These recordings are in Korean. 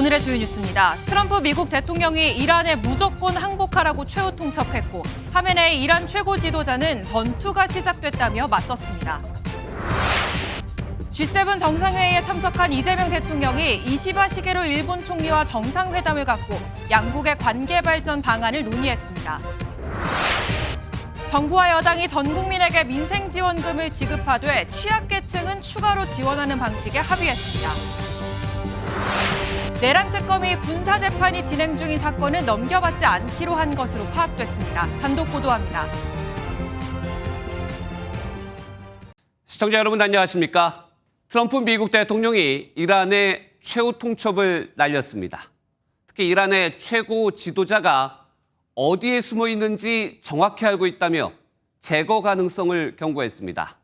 오늘의 주요 뉴스입니다. 트럼프 미국 대통령이 이란에 무조건 항복하라고 최후 통첩했고 하메네이 이란 최고 지도자는 전투가 시작됐다며 맞섰습니다. G7 정상회의에 참석한 이재명 대통령이 이시바 시게루 일본 총리와 정상회담을 갖고 양국의 관계 발전 방안을 논의했습니다. 정부와 여당이 전 국민에게 민생 지원금을 지급하되 취약계층은 추가로 지원하는 방식에 합의했습니다. 내란 특검이 군사 재판이 진행 중인 사건은 넘겨받지 않기로 한 것으로 파악됐습니다. 단독 보도합니다. 시청자 여러분 안녕하십니까? 트럼프 미국 대통령이 이란의 최후 통첩을 날렸습니다. 특히 이란의 최고 지도자가 어디에 숨어 있는지 정확히 알고 있다며 제거 가능성을 경고했습니다.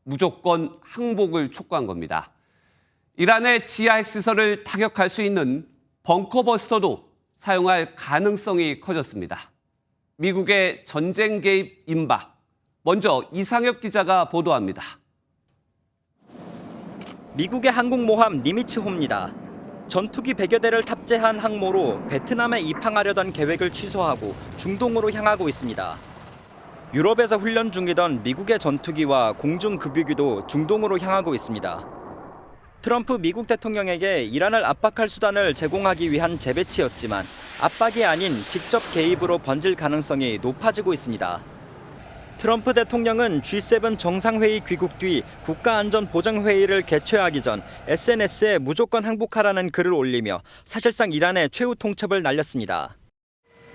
무조건 항복을 촉구한 겁니다. 이란의 지하 핵시설을 타격할 수 있는 벙커버스터도 사용할 가능성이 커졌습니다. 미국의 전쟁 개입 임박. 먼저 이상엽 기자가 보도합니다. 미국의 항공모함 니미츠호입니다. 전투기 100여 대를 탑재한 항모로 베트남에 입항하려던 계획을 취소하고 중동으로 향하고 있습니다. 유럽에서 훈련 중이던 미국의 전투기와 공중급유기도 중동으로 향하고 있습니다. 트럼프 미국 대통령에게 이란을 압박할 수단을 제공하기 위한 재배치였지만 압박이 아닌 직접 개입으로 번질 가능성이 높아지고 있습니다. 트럼프 대통령은 G7 정상회의 귀국 뒤 국가안전보장회의를 개최하기 전 SNS에 무조건 항복하라는 글을 올리며 사실상 이란의 최후 통첩을 날렸습니다.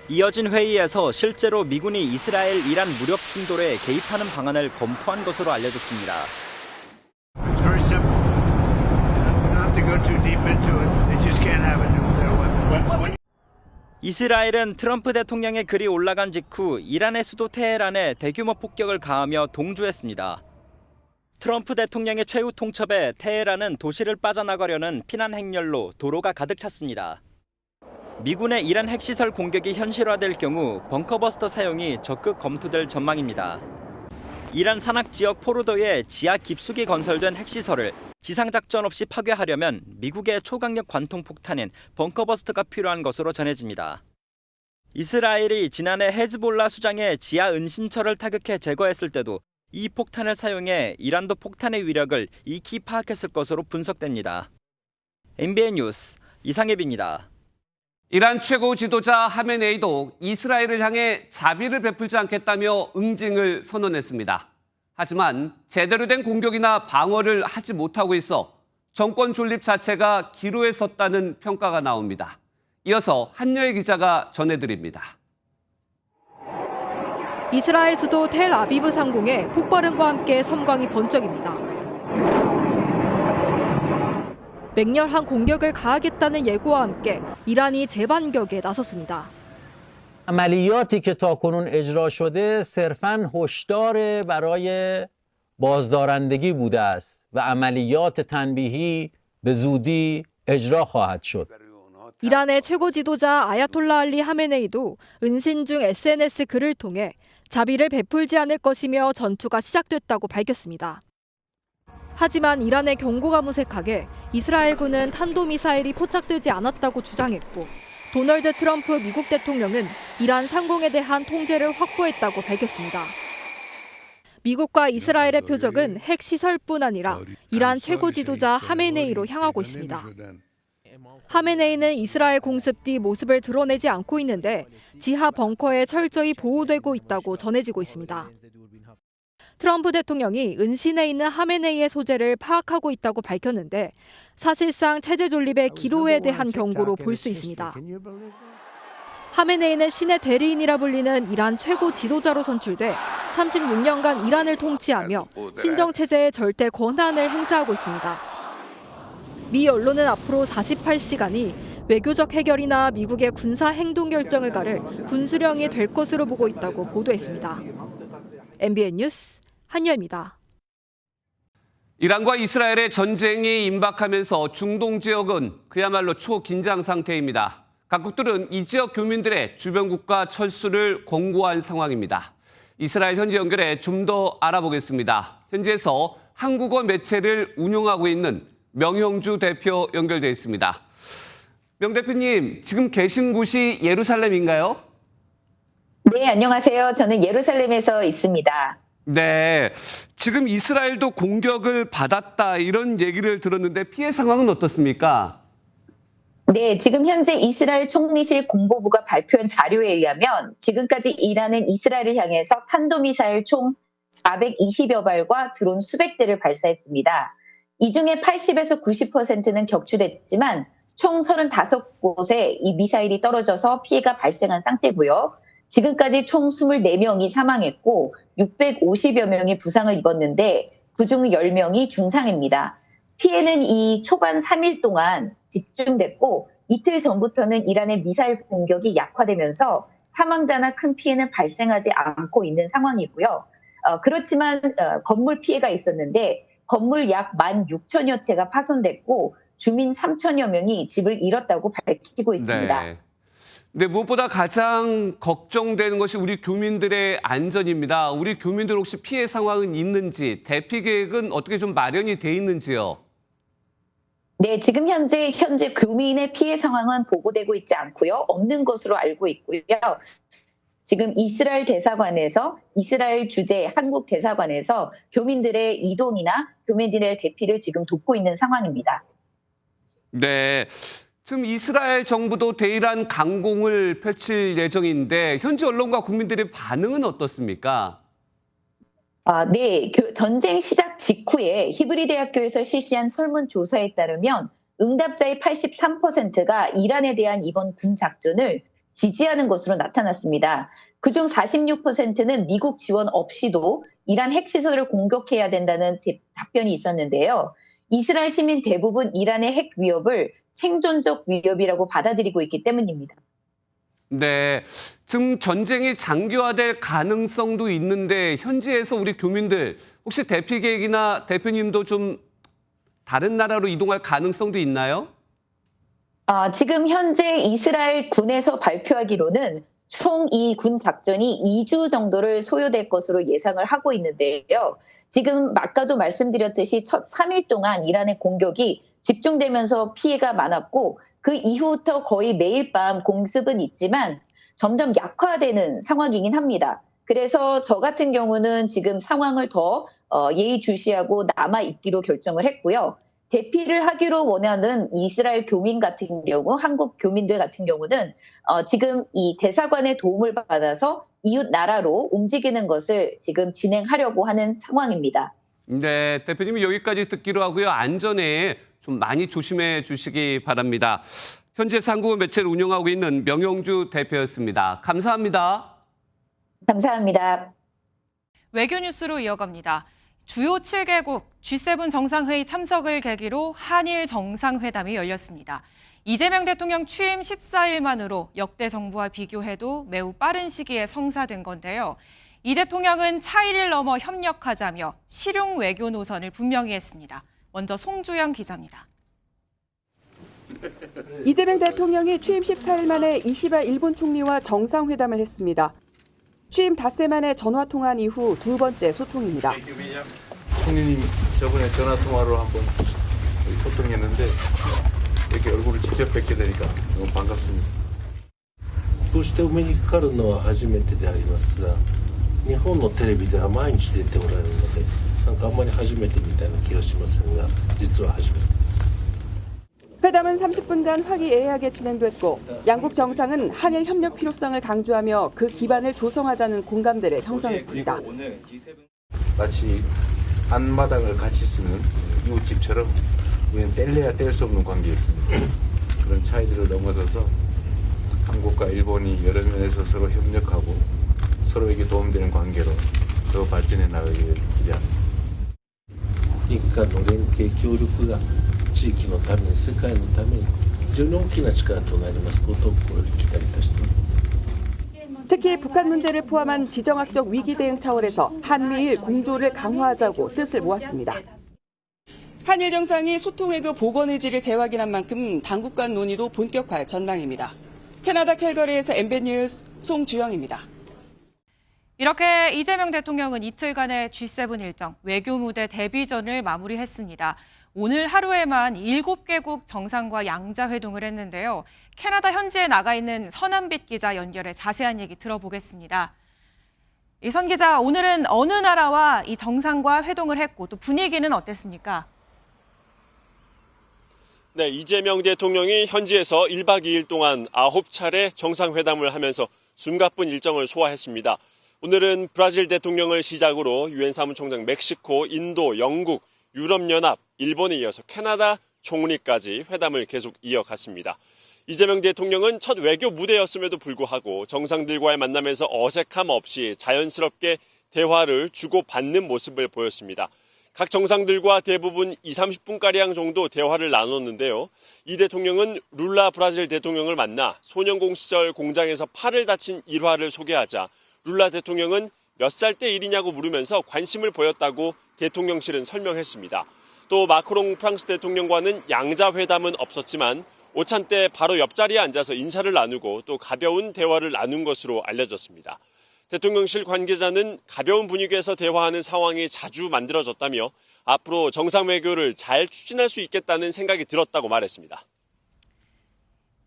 이어진 회의에서 실제로 미군이 이스라엘-이란 무력 충돌에 개입하는 방안을 검토한 것으로 알려졌습니다. It's very simple. Not to go too deep into it. They just can't have a nuclear weapon. 이스라엘은 트럼프 대통령의 글이 올라간 직후 이란의 수도 테헤란에 대규모 폭격을 가하며 동조했습니다. 트럼프 대통령의 최후 통첩에 테헤란은 도시를 빠져나가려는 피난 행렬로 도로가 가득 찼습니다. 미군의 이란 핵시설 공격이 현실화될 경우 벙커버스터 사용이 적극 검토될 전망입니다. 이란 산악 지역 포르도에 지하 깊숙이 건설된 핵시설을 지상작전 없이 파괴하려면 미국의 초강력 관통폭탄인 벙커버스터가 필요한 것으로 전해집니다. 이스라엘이 지난해 헤즈볼라 수장의 지하 은신처를 타격해 제거했을 때도 이 폭탄을 사용해 이란도 폭탄의 위력을 익히 파악했을 것으로 분석됩니다. MBN 뉴스 이상엽입니다. 이란 최고 지도자 하메네이도 이스라엘을 향해 자비를 베풀지 않겠다며 응징을 선언했습니다. 하지만 제대로 된 공격이나 방어를 하지 못하고 있어 정권 존립 자체가 기로에 섰다는 평가가 나옵니다. 이어서 한여의 기자가 전해드립니다. 이스라엘 수도 텔아비브 상공에 폭발음과 함께 섬광이 번쩍입니다. 맹렬한 공격을 가하겠다는 예고와 함께 이란이 재반격에 나섰습니다. عملیاتی که تاکنون اجرا شده صرفاً هشدار برای بازدارندگی بوده است و عملیات تنبیهی به زودی اجرا خواهد شد. 이란의 최고 지도자 아야톨라 알리 하메네이도 은신 중 SNS 글을 통해 자비를 베풀지 않을 것이며 전투가 시작됐다고 밝혔습니다. 하지만 이란의 경고가 무색하게 이스라엘군은 탄도미사일이 포착되지 않았다고 주장했고 도널드 트럼프 미국 대통령은 이란 상공에 대한 통제를 확보했다고 밝혔습니다. 미국과 이스라엘의 표적은 핵시설뿐 아니라 이란 최고 지도자 하메네이로 향하고 있습니다. 하메네이는 이스라엘 공습 뒤 모습을 드러내지 않고 있는데 지하 벙커에 철저히 보호되고 있다고 전해지고 있습니다. 트럼프 대통령이 은신에 있는 하메네이의 소재를 파악하고 있다고 밝혔는데 사실상 체제 존립의 기로에 대한 경고로 볼 수 있습니다. 하메네이는 신의 대리인이라 불리는 이란 최고 지도자로 선출돼 36년간 이란을 통치하며 신정체제의 절대 권한을 행사하고 있습니다. 미 언론은 앞으로 48시간이 외교적 해결이나 미국의 군사 행동 결정을 가를 군수령이 될 것으로 보고 있다고 보도했습니다. MBN 뉴스 한여입니다. 이란과 이스라엘의 전쟁이 임박하면서 중동 지역은 그야말로 초긴장 상태입니다. 각국들은 이 지역 교민들의 주변 국가 철수를 권고한 상황입니다. 이스라엘 현지 연결해 좀 더 알아보겠습니다. 현지에서 한국어 매체를 운영하고 있는 명형주 대표 연결돼 있습니다. 명 대표님, 지금 계신 곳이 예루살렘인가요? 네, 안녕하세요. 저는 예루살렘에서 있습니다. 네. 지금 이스라엘도 공격을 받았다 이런 얘기를 들었는데 피해 상황은 어떻습니까? 네, 지금 현재 이스라엘 총리실 공보부가 발표한 자료에 의하면 지금까지 이란은 이스라엘을 향해서 탄도미사일 총 420여 발과 드론 수백 대를 발사했습니다. 이 중에 80에서 90%는 격추됐지만 총 35곳에 이 미사일이 떨어져서 피해가 발생한 상태고요. 지금까지 총 24명이 사망했고 650여 명이 부상을 입었는데 그중 10명이 중상입니다. 피해는 이 초반 3일 동안 집중됐고 이틀 전부터는 이란의 미사일 공격이 약화되면서 사망자나 큰 피해는 발생하지 않고 있는 상황이고요. 그렇지만 건물 피해가 있었는데 건물 약 16,000여 채가 파손됐고 주민 3,000여 명이 집을 잃었다고 밝히고 있습니다. 네. 네, 무엇보다 가장 걱정되는 것이 우리 교민들의 안전입니다. 우리 교민들 혹시 피해 상황은 있는지, 대피 계획은 어떻게 좀 마련이 돼 있는지요? 네, 지금 현재 교민의 피해 상황은 보고되고 있지 않고요. 없는 것으로 알고 있고요. 지금 이스라엘 대사관에서 이스라엘 주재 한국 대사관에서 교민들의 이동이나 교민들의 대피를 지금 돕고 있는 상황입니다. 네. 지금 이스라엘 정부도 대이란 강공을 펼칠 예정인데 현지 언론과 국민들의 반응은 어떻습니까? 네, 전쟁 시작 직후에 히브리 대학교에서 실시한 설문조사에 따르면 응답자의 83%가 이란에 대한 이번 군 작전을 지지하는 것으로 나타났습니다. 그중 46%는 미국 지원 없이도 이란 핵시설을 공격해야 된다는 답변이 있었는데요. 이스라엘 시민 대부분 이란의 핵 위협을 생존적 위협이라고 받아들이고 있기 때문입니다. 네, 지금 전쟁이 장기화될 가능성도 있는데 현지에서 우리 교민들 혹시 대피 계획이나 대표님도 좀 다른 나라로 이동할 가능성도 있나요? 지금 현재 이스라엘 군에서 발표하기로는 총 이 군 작전이 2주 정도를 소요될 것으로 예상을 하고 있는데요. 지금 아까도 말씀드렸듯이 첫 3일 동안 이란의 공격이 집중되면서 피해가 많았고 그 이후부터 거의 매일 밤 공습은 있지만 점점 약화되는 상황이긴 합니다. 그래서 저 같은 경우는 지금 상황을 더 예의주시하고 남아있기로 결정을 했고요. 대피를 하기로 원하는 이스라엘 교민 같은 경우, 한국 교민들 같은 경우는 지금 이 대사관의 도움을 받아서 이웃 나라로 움직이는 것을 지금 진행하려고 하는 상황입니다. 네, 대표님이 여기까지 듣기로 하고요. 안전에 좀 많이 조심해 주시기 바랍니다. 현지에서 한국어 매체를 운영하고 있는 명영주 대표였습니다. 감사합니다. 감사합니다. 외교 뉴스로 이어갑니다. 주요 7개국 G7 정상회의 참석을 계기로 한일 정상회담이 열렸습니다. 이재명 대통령 취임 14일 만으로 역대 정부와 비교해도 매우 빠른 시기에 성사된 건데요. 이 대통령은 차이를 넘어 협력하자며 실용 외교 노선을 분명히 했습니다. 먼저 송주영 기자입니다. 이재명 대통령이 취임 14일 만에 이시바 일본 총리와 정상회담을 했습니다. 취임 닷새 만에 전화통화한 이후 두 번째 소통입니다. 총리님 저번에 전화통화로 한번 소통했는데 이렇게 얼굴을 직접 뵙게 되니까 너무 반갑습니다. こうしてお目にかかるのは初めてでありますが、日本のテレビでは毎日出ておられるので、なんかあんまり初めてみたいな気がしませんが、実は初めてです。 회담은 30분간 화기애애하게 진행됐고 양국 정상은 한일 협력 필요성을 강조하며 그 기반을 조성하자는 공감대를 형성했습니다. 마치 앞마당을 같이 쓰는 이웃집처럼 우리는 뗄래야 뗄 수 없는 관계였습니다. 그런 차이들을 넘어서서 한국과 일본이 여러 면에서 서로 협력하고 서로에게 도움되는 관계로 더 발전해 나가기를 기대합니다. 日韓の連携協力が地域のために世界のために非常に大きな力となりますことを心より期待いたしております。 특히 북한 문제를 포함한 지정학적 위기 대응 차원에서 한미일 공조를 강화하자고 뜻을 모았습니다. 한일 정상이 소통 외교 복원 의지를 재확인한 만큼 당국 간 논의도 본격화할 전망입니다. 캐나다 캘거리에서 MBN 뉴스 송주영입니다. 이렇게 이재명 대통령은 이틀간의 G7 일정 외교 무대 데뷔전을 마무리했습니다. 오늘 하루에만 7개국 정상과 양자회동을 했는데요. 캐나다 현지에 나가 있는 선한빛 기자 연결해 자세한 얘기 들어보겠습니다. 선 기자, 오늘은 어느 나라와 이 정상과 회동을 했고 또 분위기는 어땠습니까? 네, 이재명 대통령이 현지에서 1박 2일 동안 9차례 정상회담을 하면서 숨가쁜 일정을 소화했습니다. 오늘은 브라질 대통령을 시작으로 유엔 사무총장 멕시코, 인도, 영국, 유럽연합, 일본에 이어서 캐나다 총리까지 회담을 계속 이어갔습니다. 이재명 대통령은 첫 외교 무대였음에도 불구하고 정상들과의 만남에서 어색함 없이 자연스럽게 대화를 주고받는 모습을 보였습니다. 각 정상들과 대부분 20-30분가량 정도 대화를 나눴는데요. 이 대통령은 룰라 브라질 대통령을 만나 소년공 시절 공장에서 팔을 다친 일화를 소개하자 룰라 대통령은 몇 살 때 일이냐고 물으면서 관심을 보였다고 대통령실은 설명했습니다. 또 마크롱 프랑스 대통령과는 양자회담은 없었지만 오찬 때 바로 옆자리에 앉아서 인사를 나누고 또 가벼운 대화를 나눈 것으로 알려졌습니다. 대통령실 관계자는 가벼운 분위기에서 대화하는 상황이 자주 만들어졌다며 앞으로 정상 외교를 잘 추진할 수 있겠다는 생각이 들었다고 말했습니다.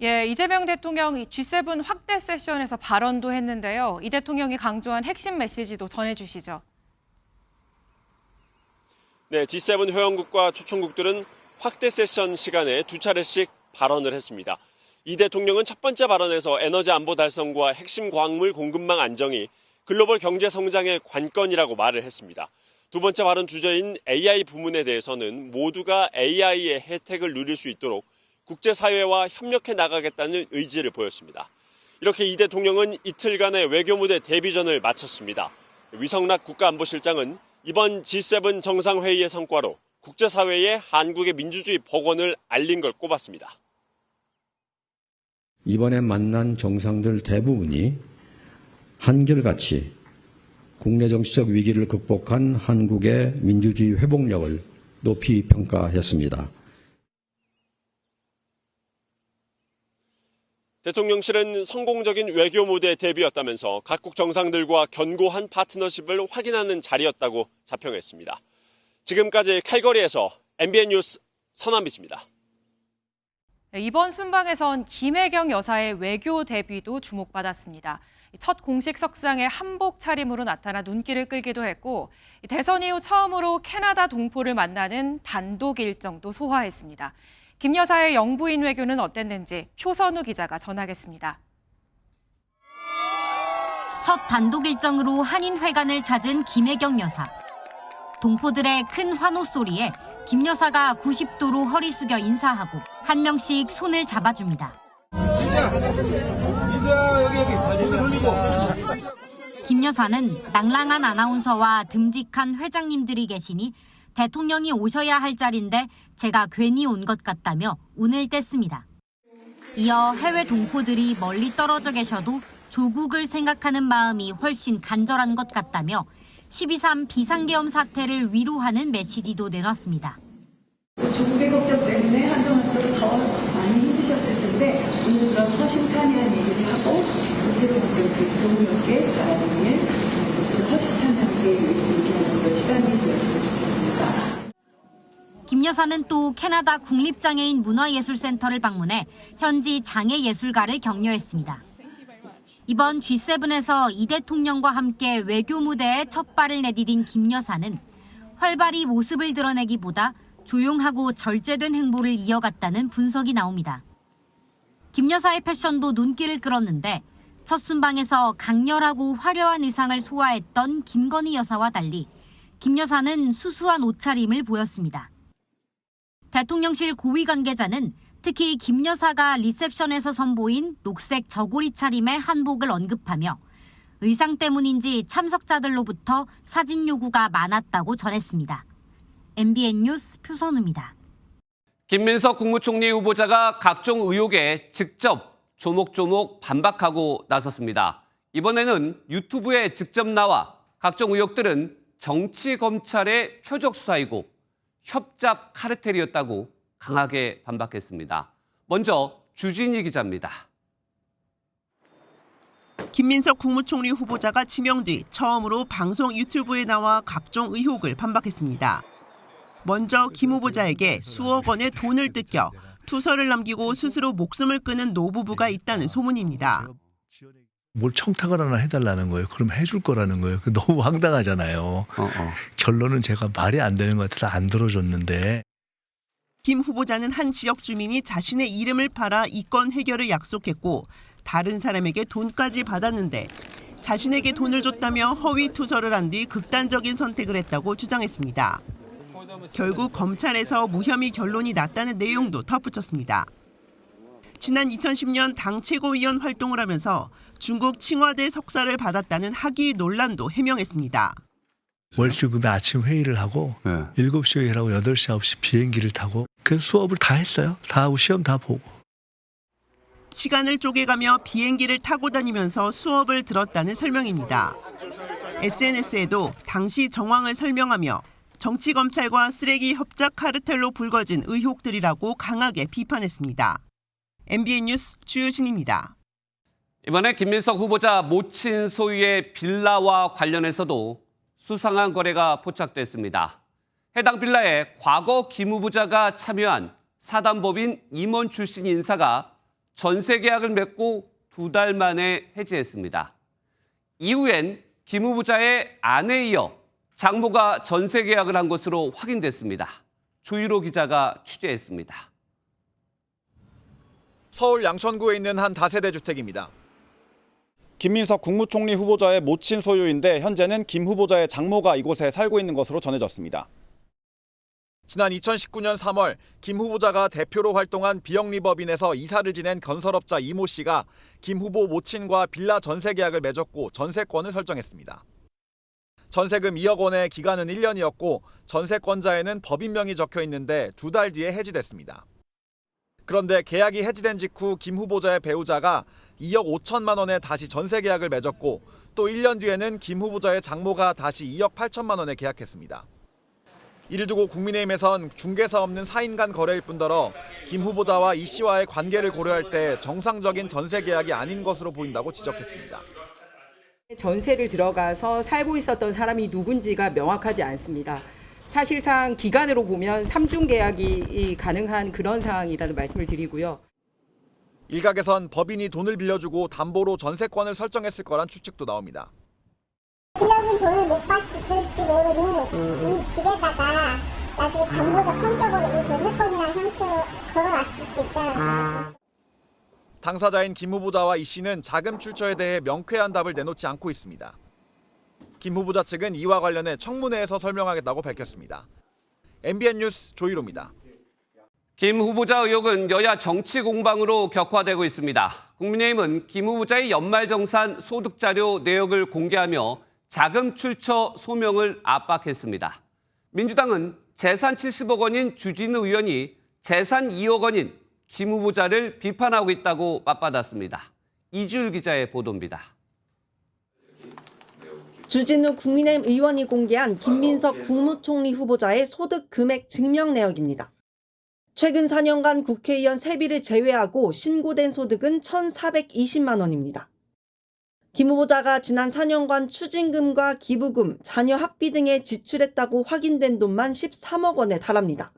예, 이재명 대통령이 G7 확대 세션에서 발언도 했는데요. 이 대통령이 강조한 핵심 메시지도 전해주시죠. 네, G7 회원국과 초청국들은 확대 세션 시간에 2차례씩 발언을 했습니다. 이 대통령은 첫 번째 발언에서 에너지 안보 달성과 핵심 광물 공급망 안정이 글로벌 경제 성장의 관건이라고 말을 했습니다. 두 번째 발언 주제인 AI 부문에 대해서는 모두가 AI의 혜택을 누릴 수 있도록 국제사회와 협력해 나가겠다는 의지를 보였습니다. 이렇게 이 대통령은 이틀간의 외교무대 데뷔전을 마쳤습니다. 위성락 국가안보실장은 이번 G7 정상회의의 성과로 국제사회에 한국의 민주주의 복원을 알린 걸 꼽았습니다. 이번에 만난 정상들 대부분이 한결같이 국내 정치적 위기를 극복한 한국의 민주주의 회복력을 높이 평가했습니다. 대통령실은 성공적인 외교 무대 데뷔였다면서 각국 정상들과 견고한 파트너십을 확인하는 자리였다고 자평했습니다. 지금까지 칼거리에서 MBN 뉴스 선한빛입니다. 이번 순방에선 김혜경 여사의 외교 데뷔도 주목받았습니다. 첫 공식 석상에 한복 차림으로 나타나 눈길을 끌기도 했고 대선 이후 처음으로 캐나다 동포를 만나는 단독 일정도 소화했습니다. 김 여사의 영부인 외교는 어땠는지 표선우 기자가 전하겠습니다. 첫 단독 일정으로 한인회관을 찾은 김혜경 여사. 동포들의 큰 환호 소리에 김 여사가 90도로 허리 숙여 인사하고 한 명씩 손을 잡아줍니다. 김 여사는 낭랑한 아나운서와 듬직한 회장님들이 계시니 대통령이 오셔야 할 자리인데 제가 괜히 온 것 같다며 운을 뗐습니다. 이어 해외 동포들이 멀리 떨어져 계셔도 조국을 생각하는 마음이 훨씬 간절한 것 같다며 12.3 비상계엄 사태를 위로하는 메시지도 내놨습니다. 조국의 걱정 때문에 한동안 더 많이 힘드셨을 텐데 오늘 그런 허심탄회한 얘기를 하고 새로운 대통령께 나라를 위해 허심탄회하게 얘기하는 시간이 되었으면 좋겠습니다. 김 여사는 또 캐나다 국립장애인 문화예술센터를 방문해 현지 장애예술가를 격려했습니다. 이번 G7에서 이 대통령과 함께 외교 무대에 첫 발을 내디딘 김 여사는 활발히 모습을 드러내기보다 조용하고 절제된 행보를 이어갔다는 분석이 나옵니다. 김 여사의 패션도 눈길을 끌었는데 첫 순방에서 강렬하고 화려한 의상을 소화했던 김건희 여사와 달리 김 여사는 수수한 옷차림을 보였습니다. 대통령실 고위 관계자는 특히 김 여사가 리셉션에서 선보인 녹색 저고리 차림의 한복을 언급하며 의상 때문인지 참석자들로부터 사진 요구가 많았다고 전했습니다. MBN 뉴스 표선우입니다. 김민석 국무총리 후보자가 각종 의혹에 직접 조목조목 반박하고 나섰습니다. 이번에는 유튜브에 직접 나와 각종 의혹들은 정치검찰의 표적 수사이고 협잡 카르텔이었다고 강하게 반박했습니다. 먼저 주진희 기자입니다. 김민석 국무총리 후보자가 지명 뒤 처음으로 방송 유튜브에 나와 각종 의혹을 반박했습니다. 먼저 김 후보자에게 수억 원의 돈을 뜯겨 투서를 남기고 스스로 목숨을 끊은 노부부가 있다는 소문입니다. 뭘 청탁을 하나 해달라는 거예요. 그럼 해줄 거라는 거예요. 너무 황당하잖아요. 결론은 제가 말이 안 되는 것 같아서 안 들어줬는데. 김 후보자는 한 지역 주민이 자신의 이름을 팔아 이권 해결을 약속했고 다른 사람에게 돈까지 받았는데 자신에게 돈을 줬다며 허위 투서를 한 뒤 극단적인 선택을 했다고 주장했습니다. 결국 검찰에서 무혐의 결론이 났다는 내용도 덧붙였습니다. 지난 2010년 당 최고위원 활동을 하면서 중국 칭화대 석사를 받았다는 학위 논란도 해명했습니다. 월주금에 아침 회의를 하고 7시 회의를 하고 8시, 9시 비행기를 타고 그래서 수업을 다 했어요. 다 하고 시험 다 보고. 시간을 쪼개가며 비행기를 타고 다니면서 수업을 들었다는 설명입니다. SNS에도 당시 정황을 설명하며 정치검찰과 쓰레기 협작 카르텔로 불거진 의혹들이라고 강하게 비판했습니다. MBN 뉴스 주유진입니다. 이번에 김민석 후보자 모친 소유의 빌라와 관련해서도 수상한 거래가 포착됐습니다. 해당 빌라에 과거 김 후보자가 참여한 사단법인 임원 출신 인사가 전세 계약을 맺고 2달 만에 해지했습니다. 이후엔 김 후보자의 아내에 이어 장모가 전세 계약을 한 것으로 확인됐습니다. 조유로 기자가 취재했습니다. 서울 양천구에 있는 한 다세대 주택입니다. 김민석 국무총리 후보자의 모친 소유인데 현재는 김 후보자의 장모가 이곳에 살고 있는 것으로 전해졌습니다. 지난 2019년 3월 김 후보자가 대표로 활동한 비영리법인에서 이사를 지낸 건설업자 이모 씨가 김 후보 모친과 빌라 전세 계약을 맺었고 전세권을 설정했습니다. 전세금 2억 원의 기간은 1년이었고 전세권자에는 법인명이 적혀 있는데 2달 뒤에 해지됐습니다. 그런데 계약이 해지된 직후 김 후보자의 배우자가 2억 5천만 원에 다시 전세 계약을 맺었고 또 1년 뒤에는 김 후보자의 장모가 다시 2억 8천만 원에 계약했습니다. 이를 두고 국민의힘에선 중개사 없는 사인 간 거래일 뿐더러 김 후보자와 이 씨와의 관계를 고려할 때 정상적인 전세 계약이 아닌 것으로 보인다고 지적했습니다. 전세를 들어가서 살고 있었던 사람이 누군지가 명확하지 않습니다. 사실상 기간으로 보면 3중 계약이 가능한 그런 상황이라는 말씀을 드리고요. 일각에선 법인이 돈을 빌려주고 담보로 전세권을 설정했을 거란 추측도 나옵니다. 빌려준 돈을 못 받을지 모르니 이 집에다가 나중에 담보적 성격으로 이 전세권이라는 형태로 걸어놨을 수 있다는 당사자인 김 후보자와 이 씨는 자금 출처에 대해 명쾌한 답을 내놓지 않고 있습니다. 김 후보자 측은 이와 관련해 청문회에서 설명하겠다고 밝혔습니다. MBN 뉴스 조희로입니다. 김 후보자 의혹은 여야 정치 공방으로 격화되고 있습니다. 국민의힘은 김 후보자의 연말정산 소득자료 내역을 공개하며 자금 출처 소명을 압박했습니다. 민주당은 재산 70억 원인 주진우 의원이 재산 2억 원인 김 후보자를 비판하고 있다고 맞받았습니다. 이주일 기자의 보도입니다. 주진우 국민의힘 의원이 공개한 김민석 국무총리 후보자의 소득 금액 증명 내역입니다. 최근 4년간 국회의원 세비를 제외하고 신고된 소득은 1,420만 원입니다. 김 후보자가 지난 4년간 추징금과 기부금, 자녀 학비 등에 지출했다고 확인된 돈만 13억 원에 달합니다.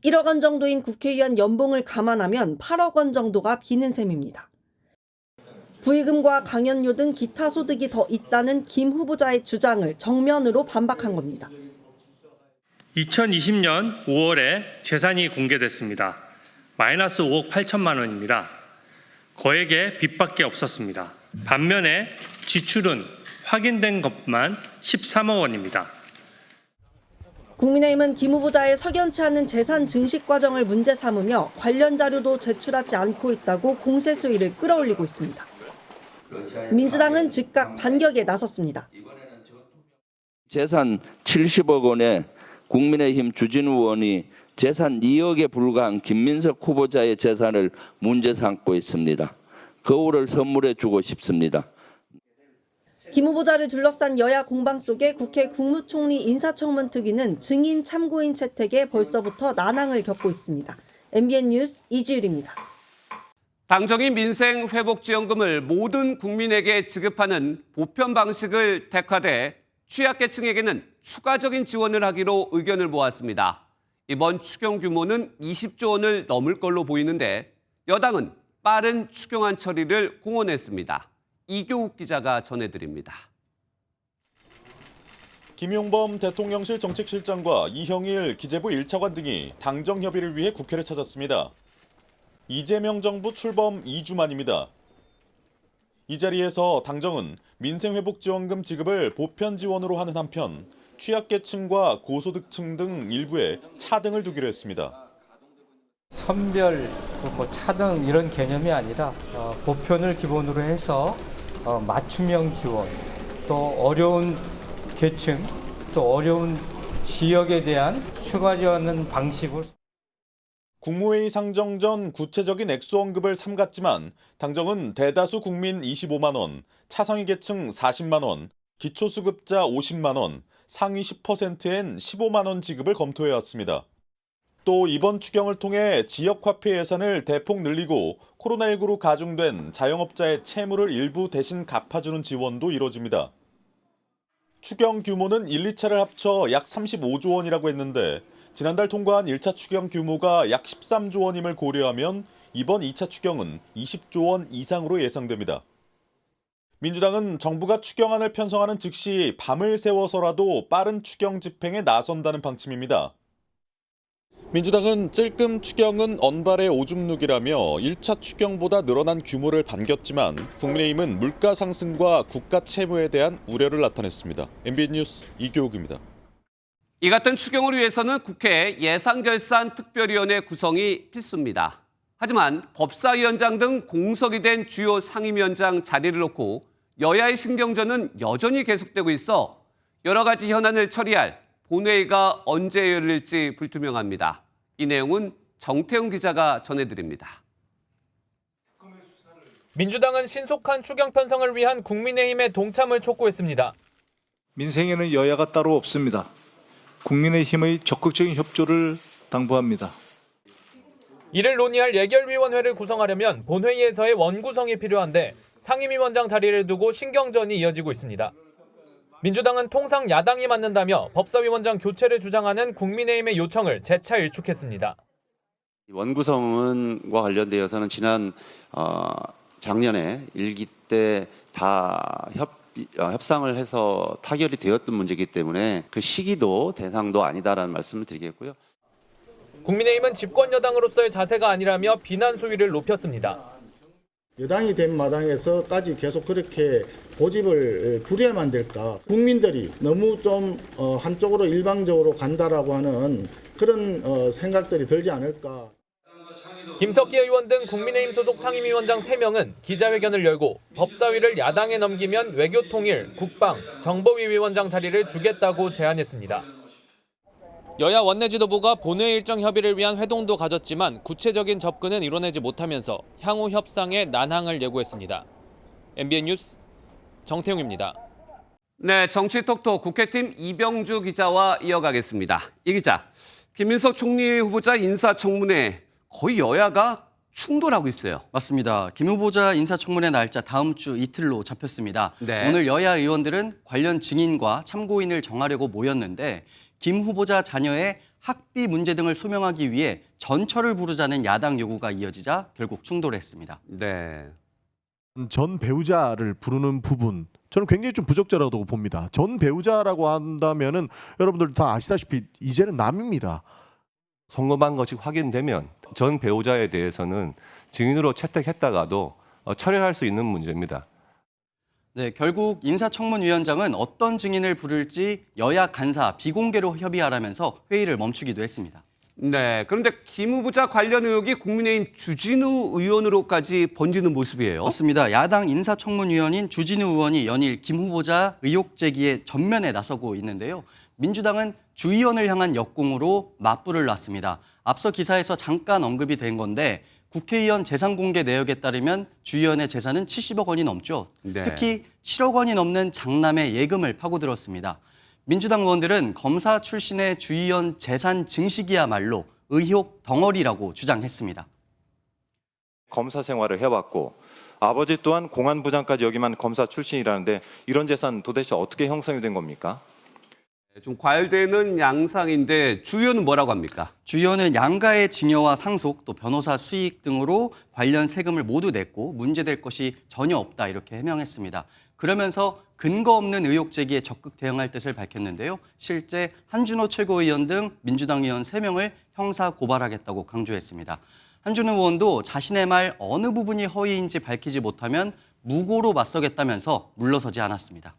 1억 원 정도인 국회의원 연봉을 감안하면 8억 원 정도가 비는 셈입니다. 부의금과 강연료 등 기타 소득이 더 있다는 김 후보자의 주장을 정면으로 반박한 겁니다. 2020년 5월에 재산이 공개됐습니다. 마이너스 5억 8천만 원입니다. 거액의 빚밖에 없었습니다. 반면에 지출은 확인된 것만 13억 원입니다. 국민의힘은 김 후보자의 석연치 않은 재산 증식 과정을 문제 삼으며 관련 자료도 제출하지 않고 있다고 공세 수위를 끌어올리고 있습니다. 민주당은 즉각 반격에 나섰습니다. 재산 70억 원에 국민의힘 주진우 의원이 재산 2억에 불과한 김민석 후보자의 재산을 문제 삼고 있습니다. 거울을 선물해 주고 싶습니다. 김 후보자를 둘러싼 여야 공방 속에 국회 국무총리 인사청문 특위는 증인 참고인 채택에 벌써부터 난항을 겪고 있습니다. MBN 뉴스 이지율입니다. 당정이 민생회복지원금을 모든 국민에게 지급하는 보편 방식을 택화돼 취약계층에게는 추가적인 지원을 하기로 의견을 모았습니다. 이번 추경 규모는 20조 원을 넘을 걸로 보이는데 여당은 빠른 추경안 처리를 공언했습니다. 이교욱 기자가 전해드립니다. 김용범 대통령실 정책실장과 이형일 기재부 1차관 등이 당정 협의를 위해 국회를 찾았습니다. 이재명 정부 출범 2주 만입니다. 이 자리에서 당정은 민생회복지원금 지급을 보편 지원으로 하는 한편 취약계층과 고소득층 등 일부에 차등을 두기로 했습니다. 선별, 차등 이런 개념이 아니라 보편을 기본으로 해서 맞춤형 지원, 또 어려운 계층, 또 어려운 지역에 대한 추가 지원하는 방식으로. 국무회의 상정 전 구체적인 액수 언급을 삼갔지만 당정은 대다수 국민 25만 원, 차상위 계층 40만 원, 기초수급자 50만 원, 상위 10%엔 15만 원 지급을 검토해왔습니다. 또 이번 추경을 통해 지역화폐 예산을 대폭 늘리고 코로나19로 가중된 자영업자의 채무를 일부 대신 갚아주는 지원도 이뤄집니다. 추경 규모는 1, 2차를 합쳐 약 35조 원이라고 했는데 지난달 통과한 1차 추경 규모가 약 13조 원임을 고려하면 이번 2차 추경은 20조 원 이상으로 예상됩니다. 민주당은 정부가 추경안을 편성하는 즉시 밤을 새워서라도 빠른 추경 집행에 나선다는 방침입니다. 민주당은 찔끔 추경은 언발의 오줌 누기라며 1차 추경보다 늘어난 규모를 반겼지만 국민의힘은 물가 상승과 국가 채무에 대한 우려를 나타냈습니다. MBN 뉴스 이교욱입니다. 이 같은 추경을 위해서는 국회 예산결산특별위원회 구성이 필수입니다. 하지만 법사위원장 등 공석이 된 주요 상임위원장 자리를 놓고 여야의 신경전은 여전히 계속되고 있어 여러 가지 현안을 처리할 본회의가 언제 열릴지 불투명합니다. 이 내용은 정태웅 기자가 전해드립니다. 민주당은 신속한 추경 편성을 위한 국민의힘의 동참을 촉구했습니다. 민생에는 여야가 따로 없습니다. 국민의힘의 적극적인 협조를 당부합니다. 이를 논의할 예결위원회를 구성하려면 본회의에서의 원구성이 필요한데 상임위원장 자리를 두고 신경전이 이어지고 있습니다. 민주당은 통상 야당이 맡는다며 법사위원장 교체를 주장하는 국민의힘의 요청을 재차 일축했습니다. 원구성과 관련되어서는 지난 작년에 1기 때 다 협상을 해서 타결이 되었던 문제이기 때문에 그 시기도 대상도 아니다라는 말씀을 드리겠고요. 국민의힘은 집권 여당으로서의 자세가 아니라며 비난 수위를 높였습니다. 여당이 된 마당에서까지 계속 그렇게 고집을 부려야만 될까? 국민들이 너무 좀 한쪽으로 일방적으로 간다라고 하는 그런 생각들이 들지 않을까? 김석기 의원 등 국민의힘 소속 상임위원장 3명은 기자회견을 열고 법사위를 야당에 넘기면 외교통일, 국방, 정보위 위원장 자리를 주겠다고 제안했습니다. 여야 원내 지도부가 본회의 일정 협의를 위한 회동도 가졌지만 구체적인 접근은 이뤄내지 못하면서 향후 협상에 난항을 예고했습니다. MBN 뉴스 정태웅입니다. 네, 정치톡톡 국회팀 이병주 기자와 이어가겠습니다. 이 기자, 김민석 총리 후보자 인사청문회 거의 여야가 충돌하고 있어요. 맞습니다. 김 후보자 인사청문회 날짜 다음 주 이틀로 잡혔습니다. 네. 오늘 여야 의원들은 관련 증인과 참고인을 정하려고 모였는데 김 후보자 자녀의 학비 문제 등을 소명하기 위해 전철을 부르자는 야당 요구가 이어지자 결국 충돌했습니다. 네. 전 배우자를 부르는 부분 저는 굉장히 좀 부적절하다고 봅니다. 전 배우자라고 한다면은 여러분들 다 아시다시피 이제는 남입니다. 성범한 것이 확인되면 전 배우자에 대해서는 증인으로 채택했다가도 철회할 수 있는 문제입니다. 네, 결국 인사청문위원장은 어떤 증인을 부를지 여야 간사 비공개로 협의하라면서 회의를 멈추기도 했습니다. 네, 그런데 김 후보자 관련 의혹이 국민의힘 주진우 의원으로까지 번지는 모습이에요. 맞습니다. 야당 인사청문위원인 주진우 의원이 연일 김 후보자 의혹 제기에 전면에 나서고 있는데요. 민주당은 주 의원을 향한 역공으로 맞불을 놨습니다. 앞서 기사에서 잠깐 언급이 된 건데 국회의원 재산 공개 내역에 따르면 주 의원의 재산은 70억 원이 넘죠. 네. 특히 7억 원이 넘는 장남의 예금을 파고들었습니다. 민주당 의원들은 검사 출신의 주 의원 재산 증식이야말로 의혹 덩어리라고 주장했습니다. 검사 생활을 해왔고 아버지 또한 공안부장까지 역임한 검사 출신이라는데 이런 재산 도대체 어떻게 형성이 된 겁니까? 좀 과열되는 양상인데 주 의원은 뭐라고 합니까? 주 의원은 양가의 증여와 상속 또 변호사 수익 등으로 관련 세금을 모두 냈고 문제될 것이 전혀 없다 이렇게 해명했습니다. 그러면서 근거 없는 의혹 제기에 적극 대응할 뜻을 밝혔는데요. 실제 한준호 최고위원 등 민주당 의원 3명을 형사 고발하겠다고 강조했습니다. 한준호 의원도 자신의 말 어느 부분이 허위인지 밝히지 못하면 무고로 맞서겠다면서 물러서지 않았습니다.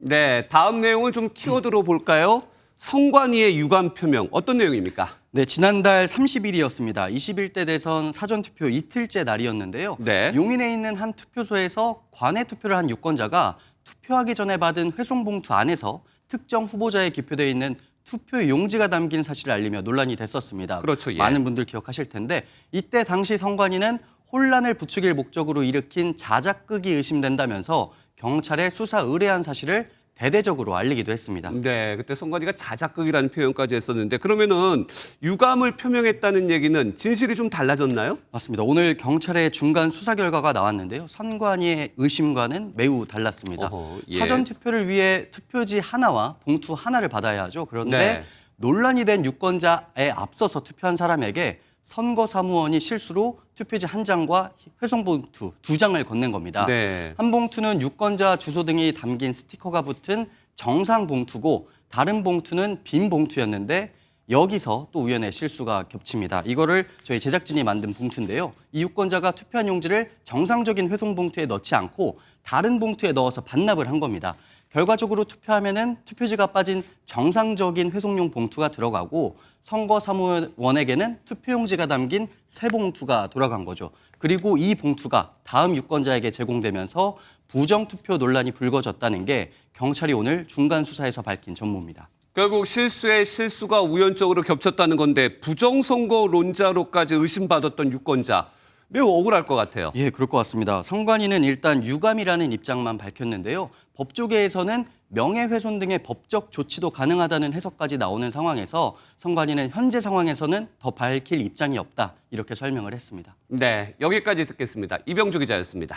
네, 다음 내용은 좀 키워드로 볼까요? 성관위의 유감 표명, 어떤 내용입니까? 네, 지난달 30일이었습니다. 21대 대선 사전투표 이틀째 날이었는데요. 네. 용인에 있는 한 투표소에서 관외 투표를 한 유권자가 투표하기 전에 받은 회송봉투 안에서 특정 후보자에 기표되어 있는 투표 용지가 담긴 사실을 알리며 논란이 됐었습니다. 그렇죠, 예. 많은 분들 기억하실 텐데 이때 당시 선관위는 혼란을 부추길 목적으로 일으킨 자작극이 의심된다면서 경찰에 수사 의뢰한 사실을 대대적으로 알리기도 했습니다. 네, 그때 선관위가 자작극이라는 표현까지 했었는데 그러면은 유감을 표명했다는 얘기는 진실이 좀 달라졌나요? 맞습니다. 오늘 경찰의 중간 수사 결과가 나왔는데요. 선관위의 의심과는 매우 달랐습니다. 예. 사전 투표를 위해 투표지 하나와 봉투 하나를 받아야 하죠. 그런데 네. 논란이 된 유권자에 앞서서 투표한 사람에게 선거사무원이 실수로 투표지 한 장과 회송봉투 2장을 건넨 겁니다. 네. 한 봉투는 유권자 주소 등이 담긴 스티커가 붙은 정상 봉투고 다른 봉투는 빈 봉투였는데 여기서 또 우연의 실수가 겹칩니다. 이거를 저희 제작진이 만든 봉투인데요. 이 유권자가 투표한 용지를 정상적인 회송 봉투에 넣지 않고 다른 봉투에 넣어서 반납을 한 겁니다. 결과적으로 투표하면은 투표지가 빠진 정상적인 회송용 봉투가 들어가고 선거사무원에게는 투표용지가 담긴 새 봉투가 돌아간 거죠. 그리고 이 봉투가 다음 유권자에게 제공되면서 부정투표 논란이 불거졌다는 게 경찰이 오늘 중간 수사에서 밝힌 전모입니다. 결국 실수에 실수가 우연적으로 겹쳤다는 건데 부정선거론자로까지 의심받았던 유권자 매우 억울할 것 같아요. 예, 그럴 것 같습니다. 선관위는 일단 유감이라는 입장만 밝혔는데요. 법조계에서는 명예훼손 등의 법적 조치도 가능하다는 해석까지 나오는 상황에서 선관위는 현재 상황에서는 더 밝힐 입장이 없다 이렇게 설명을 했습니다. 네, 여기까지 듣겠습니다. 이병주 기자였습니다.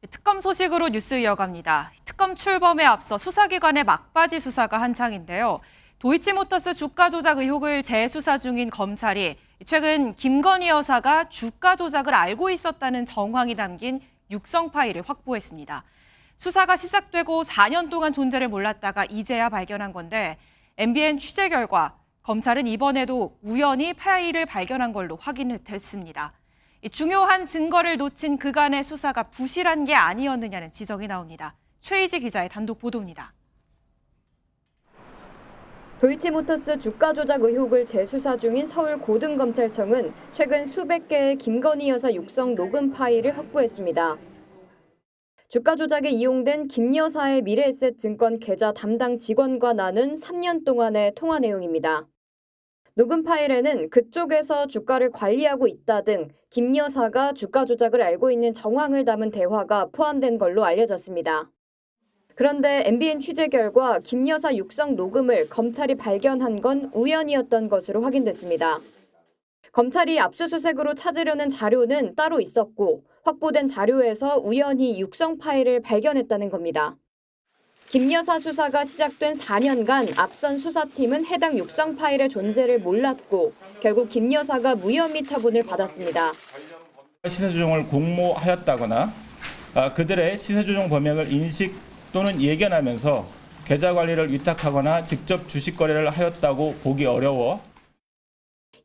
특검 소식으로 뉴스 이어갑니다. 특검 출범에 앞서 수사기관의 막바지 수사가 한창인데요. 도이치모터스 주가 조작 의혹을 재수사 중인 검찰이 최근 김건희 여사가 주가 조작을 알고 있었다는 정황이 담긴 육성 파일을 확보했습니다. 수사가 시작되고 4년 동안 존재를 몰랐다가 이제야 발견한 건데 MBN 취재 결과 검찰은 이번에도 우연히 파일을 발견한 걸로 확인됐습니다. 중요한 증거를 놓친 그간의 수사가 부실한 게 아니었느냐는 지적이 나옵니다. 최희지 기자의 단독 보도입니다. 도이치모터스 주가 조작 의혹을 재수사 중인 서울고등검찰청은 최근 수백 개의 김건희 여사 육성 녹음 파일을 확보했습니다. 주가 조작에 이용된 김 여사의 미래에셋증권 계좌 담당 직원과 나눈 3년 동안의 통화 내용입니다. 녹음 파일에는 그쪽에서 주가를 관리하고 있다 등 김 여사가 주가 조작을 알고 있는 정황을 담은 대화가 포함된 걸로 알려졌습니다. 그런데 MBN 취재 결과 김 여사 육성 녹음을 검찰이 발견한 건 우연이었던 것으로 확인됐습니다. 검찰이 압수수색으로 찾으려는 자료는 따로 있었고 확보된 자료에서 우연히 육성 파일을 발견했다는 겁니다. 김 여사 수사가 시작된 4년간 앞선 수사팀은 해당 육성 파일의 존재를 몰랐고 결국 김 여사가 무혐의 처분을 받았습니다. 시세 조정을 공모하였다거나 그들의 시세 조정 범행을 인식 또는 예견하면서 계좌 관리를 위탁하거나 직접 주식 거래를 하였다고 보기 어려워.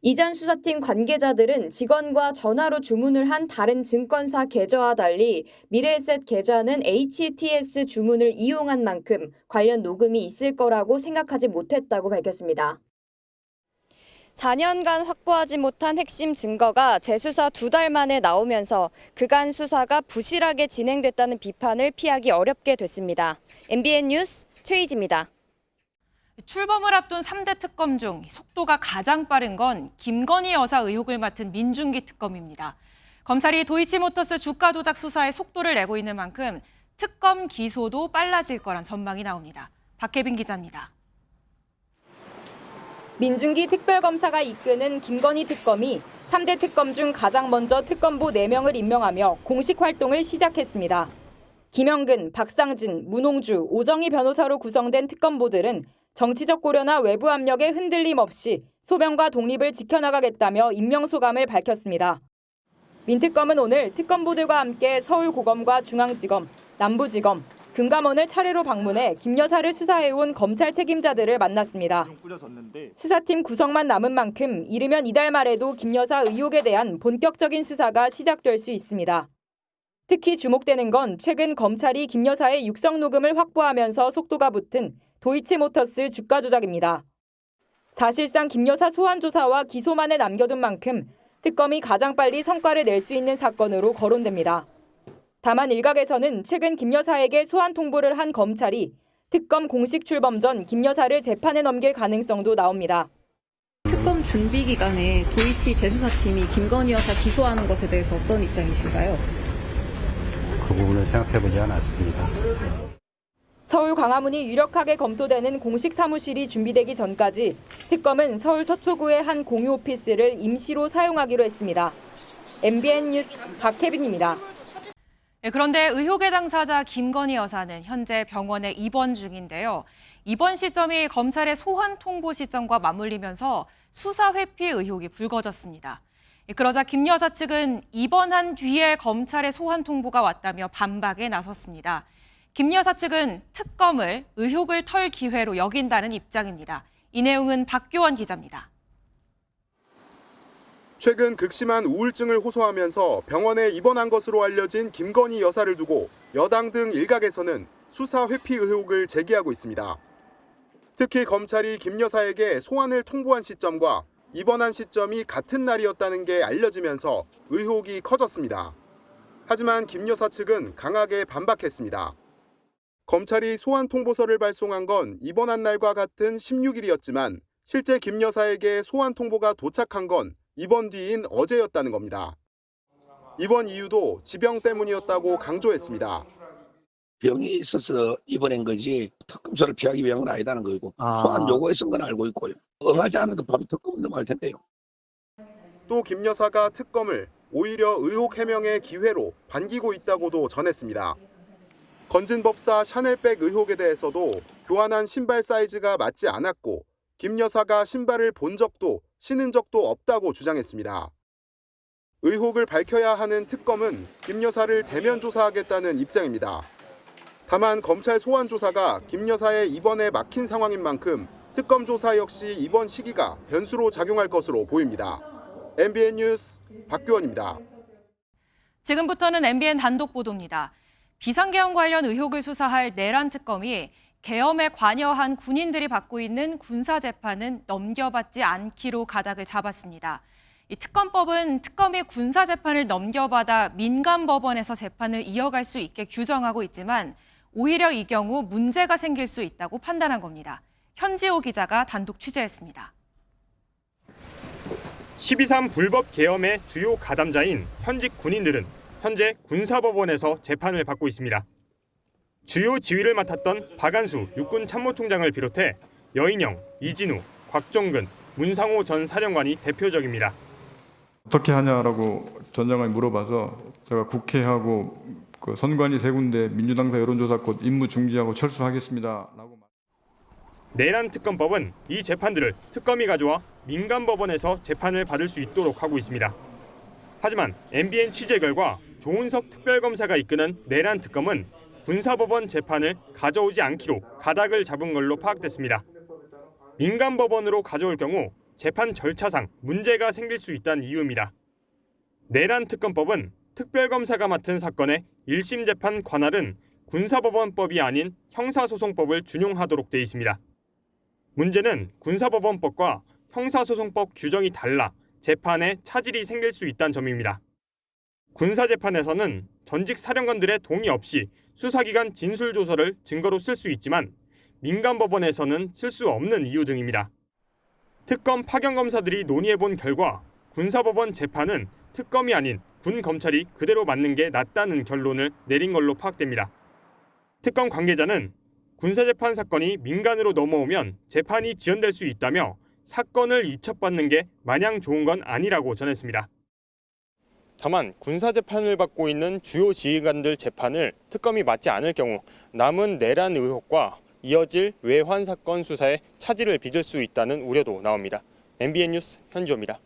이전 수사팀 관계자들은 직원과 전화로 주문을 한 다른 증권사 계좌와 달리 미래에셋 계좌는 HTS 주문을 이용한 만큼 관련 녹음이 있을 거라고 생각하지 못했다고 밝혔습니다. 4년간 확보하지 못한 핵심 증거가 재수사 2달 만에 나오면서 그간 수사가 부실하게 진행됐다는 비판을 피하기 어렵게 됐습니다. MBN 뉴스 최희지입니다. 출범을 앞둔 3대 특검 중 속도가 가장 빠른 건 김건희 여사 의혹을 맡은 민중기 특검입니다. 검찰이 도이치모터스 주가 조작 수사에 속도를 내고 있는 만큼 특검 기소도 빨라질 거란 전망이 나옵니다. 박혜빈 기자입니다. 민중기 특별검사가 이끄는 김건희 특검이 3대 특검 중 가장 먼저 특검보 4명을 임명하며 공식 활동을 시작했습니다. 김영근, 박상진, 문홍주, 오정희 변호사로 구성된 특검보들은 정치적 고려나 외부 압력에 흔들림 없이 소명과 독립을 지켜나가겠다며 임명소감을 밝혔습니다. 민특검은 오늘 특검보들과 함께 서울고검과 중앙지검, 남부지검, 금감원을 차례로 방문해 김 여사를 수사해온 검찰 책임자들을 만났습니다. 수사팀 구성만 남은 만큼 이르면 이달 말에도 김 여사 의혹에 대한 본격적인 수사가 시작될 수 있습니다. 특히 주목되는 건 최근 검찰이 김 여사의 육성 녹음을 확보하면서 속도가 붙은 도이치모터스 주가 조작입니다. 사실상 김 여사 소환 조사와 기소만에 남겨둔 만큼 특검이 가장 빨리 성과를 낼 수 있는 사건으로 거론됩니다. 다만 일각에서는 최근 김 여사에게 소환 통보를 한 검찰이 특검 공식 출범 전 김 여사를 재판에 넘길 가능성도 나옵니다. 특검 준비 기간에 도이치 재수사팀이 김건희 여사 기소하는 것에 대해서 어떤 입장이신가요? 그 부분은 생각해보지 않았습니다. 서울 광화문이 유력하게 검토되는 공식 사무실이 준비되기 전까지 특검은 서울 서초구의 한 공유 오피스를 임시로 사용하기로 했습니다. MBN 뉴스 박혜빈입니다. 그런데 의혹의 당사자 김건희 여사는 현재 병원에 입원 중인데요. 입원 시점이 검찰의 소환 통보 시점과 맞물리면서 수사 회피 의혹이 불거졌습니다. 그러자 김 여사 측은 입원한 뒤에 검찰의 소환 통보가 왔다며 반박에 나섰습니다. 김 여사 측은 특검을 의혹을 털 기회로 여긴다는 입장입니다. 이 내용은 박교원 기자입니다. 최근 극심한 우울증을 호소하면서 병원에 입원한 것으로 알려진 김건희 여사를 두고 여당 등 일각에서는 수사 회피 의혹을 제기하고 있습니다. 특히 검찰이 김 여사에게 소환을 통보한 시점과 입원한 시점이 같은 날이었다는 게 알려지면서 의혹이 커졌습니다. 하지만 김 여사 측은 강하게 반박했습니다. 검찰이 소환 통보서를 발송한 건 입원한 날과 같은 16일이었지만 실제 김 여사에게 소환 통보가 도착한 건 입원 뒤인 어제였다는 겁니다. 입원 이유도 지병 때문이었다고 강조했습니다. 병이 있어서 입원한 거지 특검서를 피하기 위한 건 아니다는 거고 소환 요구했은 건 알고 있고요. 응하지 않아도 바로 특검을 넘어갈 텐데요. 또 김 여사가 특검을 오히려 의혹 해명의 기회로 반기고 있다고도 전했습니다. 건진법사 샤넬백 의혹에 대해서도 교환한 신발 사이즈가 맞지 않았고 김 여사가 신발을 본 적도 신은 적도 없다고 주장했습니다. 의혹을 밝혀야 하는 특검은 김 여사를 대면 조사하겠다는 입장입니다. 다만 검찰 소환 조사가 김 여사의 입원에 막힌 상황인 만큼 특검 조사 역시 입원 시기가 변수로 작용할 것으로 보입니다. MBN 뉴스 박규원입니다. 지금부터는 MBN 단독 보도입니다. 비상계엄 관련 의혹을 수사할 내란 특검이 계엄에 관여한 군인들이 받고 있는 군사재판은 넘겨받지 않기로 가닥을 잡았습니다. 이 특검법은 특검이 군사재판을 넘겨받아 민간법원에서 재판을 이어갈 수 있게 규정하고 있지만 오히려 이 경우 문제가 생길 수 있다고 판단한 겁니다. 현지호 기자가 단독 취재했습니다. 12.3 불법 계엄의 주요 가담자인 현직 군인들은 현재 군사법원에서 재판을 받고 있습니다. 주요 지휘를 맡았던 박안수 육군 참모총장을 비롯해 여인영, 이진우, 곽종근, 문상호 전 사령관이 대표적입니다. 어떻게 하냐라고 전 장관이 물어봐서 제가 국회하고 그 선관위 세 군데 민주당사 여론조사권 임무 중지하고 철수하겠습니다라고. 내란 특검법은 이 재판들을 특검이 가져와 민간법원에서 재판을 받을 수 있도록 하고 있습니다. 하지만 MBN 취재 결과 조은석 특별검사가 이끄는 내란 특검은 군사법원 재판을 가져오지 않기로 가닥을 잡은 걸로 파악됐습니다. 민간법원으로 가져올 경우 재판 절차상 문제가 생길 수 있다는 이유입니다. 내란 특검법은 특별검사가 맡은 사건의 1심 재판 관할은 군사법원법이 아닌 형사소송법을 준용하도록 돼 있습니다. 문제는 군사법원법과 형사소송법 규정이 달라 재판에 차질이 생길 수 있다는 점입니다. 군사재판에서는 전직 사령관들의 동의 없이 수사기관 진술조서를 증거로 쓸 수 있지만 민간법원에서는 쓸 수 없는 이유 등입니다. 특검 파견검사들이 논의해본 결과 군사법원 재판은 특검이 아닌 군검찰이 그대로 맡는 게 낫다는 결론을 내린 걸로 파악됩니다. 특검 관계자는 군사재판 사건이 민간으로 넘어오면 재판이 지연될 수 있다며 사건을 이첩받는 게 마냥 좋은 건 아니라고 전했습니다. 다만 군사재판을 받고 있는 주요 지휘관들 재판을 특검이 맡지 않을 경우 남은 내란 의혹과 이어질 외환 사건 수사에 차질을 빚을 수 있다는 우려도 나옵니다. MBN 뉴스 현주호입니다.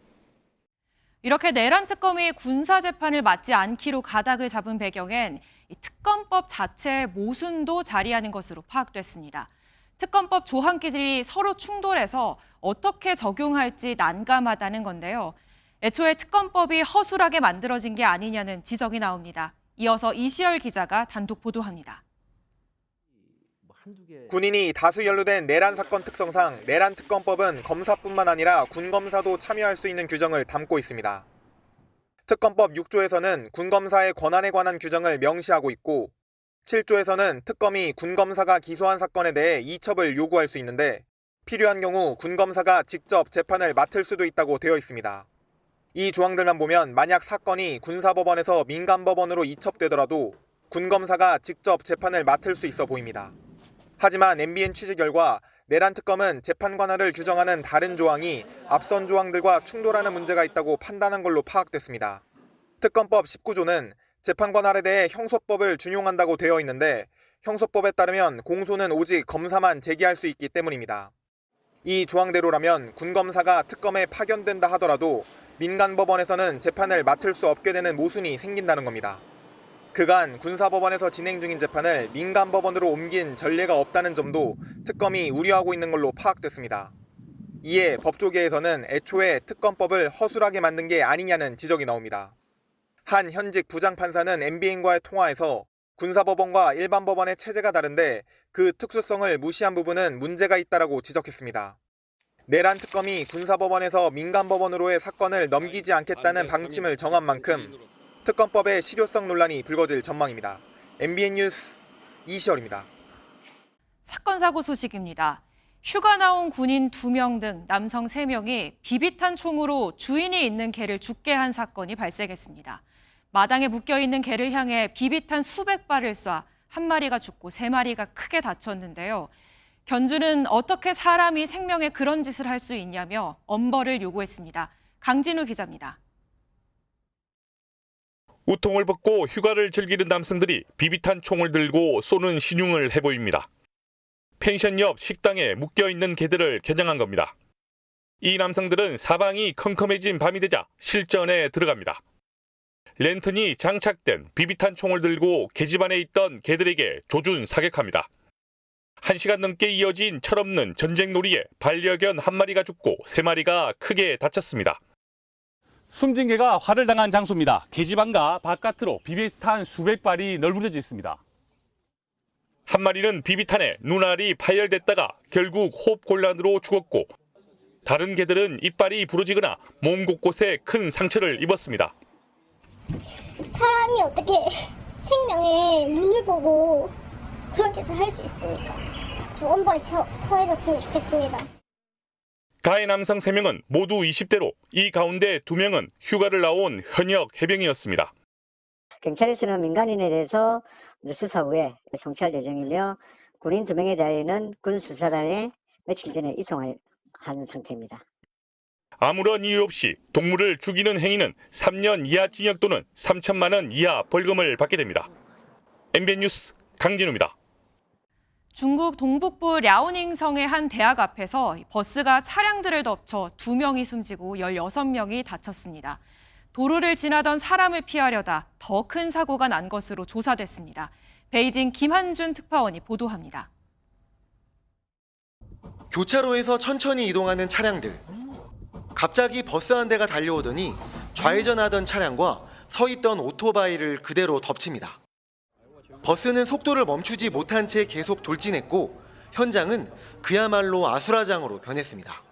이렇게 내란 특검이 군사 재판을 맡지 않기로 가닥을 잡은 배경엔 이 특검법 자체의 모순도 자리하는 것으로 파악됐습니다. 특검법 조항끼리 서로 충돌해서 어떻게 적용할지 난감하다는 건데요. 애초에 특검법이 허술하게 만들어진 게 아니냐는 지적이 나옵니다. 이어서 이시열 기자가 단독 보도합니다. 군인이 다수 연루된 내란 사건 특성상 내란 특검법은 검사뿐만 아니라 군검사도 참여할 수 있는 규정을 담고 있습니다. 특검법 6조에서는 군검사의 권한에 관한 규정을 명시하고 있고 7조에서는 특검이 군검사가 기소한 사건에 대해 이첩을 요구할 수 있는데 필요한 경우 군검사가 직접 재판을 맡을 수도 있다고 되어 있습니다. 이 조항들만 보면 만약 사건이 군사법원에서 민간법원으로 이첩되더라도 군검사가 직접 재판을 맡을 수 있어 보입니다. 하지만 MBN 취재 결과 내란 특검은 재판 관할을 규정하는 다른 조항이 앞선 조항들과 충돌하는 문제가 있다고 판단한 걸로 파악됐습니다. 특검법 19조는 재판 관할에 대해 형소법을 준용한다고 되어 있는데 형소법에 따르면 공소는 오직 검사만 제기할 수 있기 때문입니다. 이 조항대로라면 군검사가 특검에 파견된다 하더라도 민간법원에서는 재판을 맡을 수 없게 되는 모순이 생긴다는 겁니다. 그간 군사법원에서 진행 중인 재판을 민간법원으로 옮긴 전례가 없다는 점도 특검이 우려하고 있는 걸로 파악됐습니다. 이에 법조계에서는 애초에 특검법을 허술하게 만든 게 아니냐는 지적이 나옵니다. 한 현직 부장판사는 MBN과의 통화에서 군사법원과 일반 법원의 체제가 다른데 그 특수성을 무시한 부분은 문제가 있다라고 지적했습니다. 내란 특검이 군사법원에서 민간법원으로의 사건을 넘기지 않겠다는 방침을 정한 만큼 특검법의 실효성 논란이 불거질 전망입니다. MBN 뉴스 이시열입니다. 사건 사고 소식입니다. 휴가 나온 군인 2명 등 남성 3명이 비비탄 총으로 주인이 있는 개를 죽게 한 사건이 발생했습니다. 마당에 묶여있는 개를 향해 비비탄 수백 발을 쏴 한 마리가 죽고 3마리가 크게 다쳤는데요. 견주는 어떻게 사람이 생명에 그런 짓을 할 수 있냐며 엄벌을 요구했습니다. 강진우 기자입니다. 우통을 벗고 휴가를 즐기는 남성들이 비비탄 총을 들고 쏘는 신용을 해보입니다. 펜션 옆 식당에 묶여있는 개들을 겨냥한 겁니다. 이 남성들은 사방이 컴컴해진 밤이 되자 실전에 들어갑니다. 랜턴이 장착된 비비탄 총을 들고 계집안에 있던 개들에게 조준 사격합니다. 1시간 넘게 이어진 철없는 전쟁놀이에 반려견 1마리가 죽고 3마리가 크게 다쳤습니다. 숨진 개가 화를 당한 장소입니다. 계집안과 바깥으로 비비탄 수백 발이 널브러져 있습니다. 한 마리는 비비탄에 눈알이 파열됐다가 결국 호흡곤란으로 죽었고 다른 개들은 이빨이 부러지거나 몸 곳곳에 큰 상처를 입었습니다. 사람이 어떻게 생명에 눈을 보고 그런 짓을 할 수 있습니까? 좀 엄벌이 처해졌으면 좋겠습니다. 가해 남성 3명은 모두 20대로 이 가운데 2명은 휴가를 나온 현역 해병이었습니다. 경찰에서는 민간인에 대해서 수사 후에 송치할 예정이며 군인 2명에 대하여는 군수사단에 며칠 전에 이송한 상태입니다. 아무런 이유 없이 동물을 죽이는 행위는 3년 이하 징역 또는 3천만 원 이하 벌금을 받게 됩니다. MBN 뉴스 강진우입니다. 중국 동북부 랴오닝성의 한 대학 앞에서 버스가 차량들을 덮쳐 2명이 숨지고 16명이 다쳤습니다. 도로를 지나던 사람을 피하려다 더 큰 사고가 난 것으로 조사됐습니다. 베이징 김한준 특파원이 보도합니다. 교차로에서 천천히 이동하는 차량들. 갑자기 버스 한 대가 달려오더니 좌회전하던 차량과 서 있던 오토바이를 그대로 덮칩니다. 버스는 속도를 멈추지 못한 채 계속 돌진했고 현장은 그야말로 아수라장으로 변했습니다.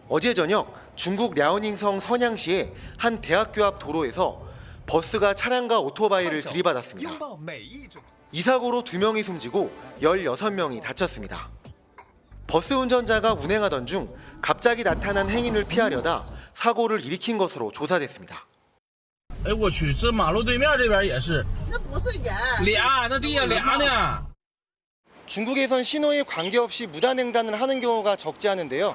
어제 저녁 중국 랴오닝성 선양시의 한 대학교 앞 도로에서 버스가 차량과 오토바이를 들이받았습니다. 이 사고로 2명이 숨지고 16명이 다쳤습니다. 버스 운전자가 운행하던 중 갑자기 나타난 행인을 피하려다 사고를 일으킨 것으로 조사됐습니다. 중국에선 신호에 관계없이 무단횡단을 하는 경우가 적지 않은데요.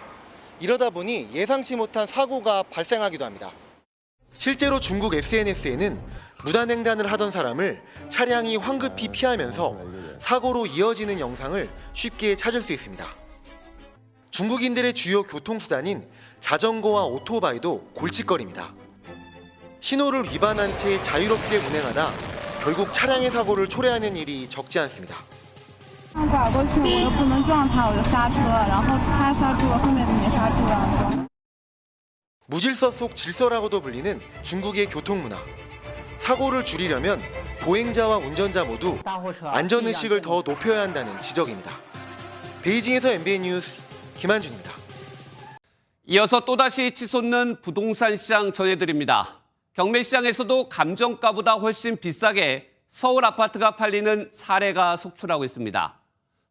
이러다 보니 예상치 못한 사고가 발생하기도 합니다. 실제로 중국 SNS에는 무단횡단을 하던 사람을 차량이 황급히 피하면서 사고로 이어지는 영상을 쉽게 찾을 수 있습니다. 중국인들의 주요 교통수단인 자전거와 오토바이도 골칫거리입니다. 신호를 위반한 채 자유롭게 운행하다 결국 차량의 사고를 초래하는 일이 적지 않습니다. 무질서 속 질서라고도 불리는 중국의 교통문화. 사고를 줄이려면 보행자와 운전자 모두 안전의식을 더 높여야 한다는 지적입니다. 베이징에서 MBN 뉴스 김한준입니다. 이어서 또다시 치솟는 부동산 시장 전해드립니다. 경매시장에서도 감정가보다 훨씬 비싸게 서울 아파트가 팔리는 사례가 속출하고 있습니다.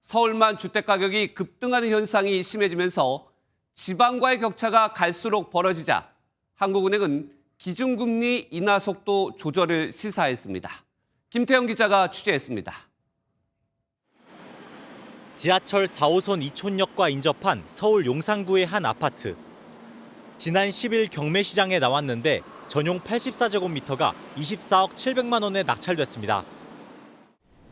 서울만 주택가격이 급등하는 현상이 심해지면서 지방과의 격차가 갈수록 벌어지자 한국은행은 기준금리 인하 속도 조절을 시사했습니다. 김태형 기자가 취재했습니다. 지하철 4호선 이촌역과 인접한 서울 용산구의 한 아파트. 지난 10일 경매시장에 나왔는데 전용 84제곱미터가 24억 700만 원에 낙찰됐습니다.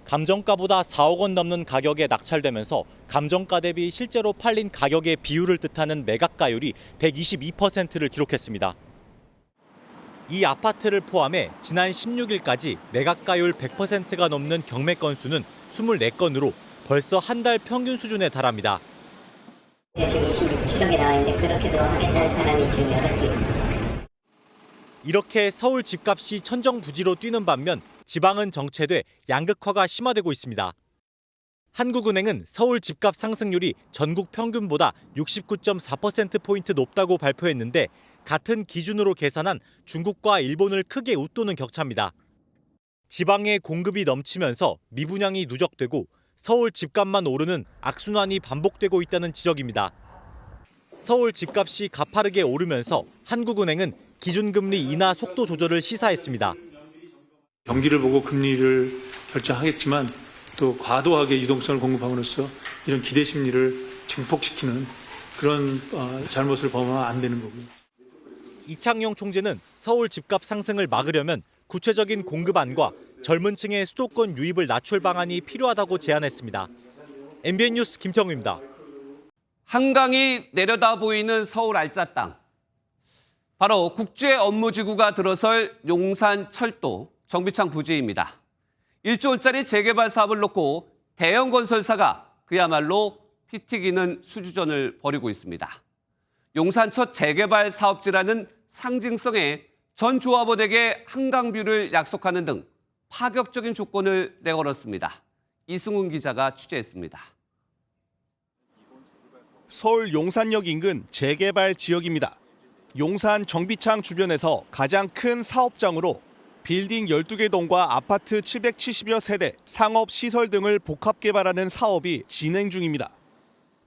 감정가보다 4억 원 넘는 가격에 낙찰되면서 감정가 대비 실제로 팔린 가격의 비율을 뜻하는 매각가율이 122%를 기록했습니다. 이 아파트를 포함해 지난 16일까지 매각가율 100%가 넘는 경매 건수는 24건으로 벌써 한 달 평균 수준에 달합니다. 지금 26주력에 나와 있는데 그렇게도 하겠다는 사람이 지금 여러 개 있습니다. 이렇게 서울 집값이 천정부지로 뛰는 반면 지방은 정체돼 양극화가 심화되고 있습니다. 한국은행은 서울 집값 상승률이 전국 평균보다 69.4%포인트 높다고 발표했는데 같은 기준으로 계산한 중국과 일본을 크게 웃도는 격차입니다. 지방의 공급이 넘치면서 미분양이 누적되고 서울 집값만 오르는 악순환이 반복되고 있다는 지적입니다. 서울 집값이 가파르게 오르면서 한국은행은 기준금리 인하 속도 조절을 시사했습니다. 경기를 보고 금리를 결정하겠지만 또 과도하게 유동성을 공급함으로써 이런 기대 심리를 증폭시키는 그런 잘못을 범하면 안 되는 거고요. 이창용 총재는 서울 집값 상승을 막으려면 구체적인 공급안과 젊은 층의 수도권 유입을 낮출 방안이 필요하다고 제안했습니다. MBN 뉴스 김태형입니다. 한강이 내려다 보이는 서울 알짜 땅. 바로 국제업무지구가 들어설 용산철도 정비창 부지입니다. 1조 원짜리 재개발 사업을 놓고 대형 건설사가 그야말로 피 튀기는 수주전을 벌이고 있습니다. 용산 첫 재개발 사업지라는 상징성에 전 조합원에게 한강뷰를 약속하는 등 파격적인 조건을 내걸었습니다. 이승훈 기자가 취재했습니다. 서울 용산역 인근 재개발 지역입니다. 용산 정비창 주변에서 가장 큰 사업장으로 빌딩 12개 동과 아파트 770여 세대, 상업 시설 등을 복합 개발하는 사업이 진행 중입니다.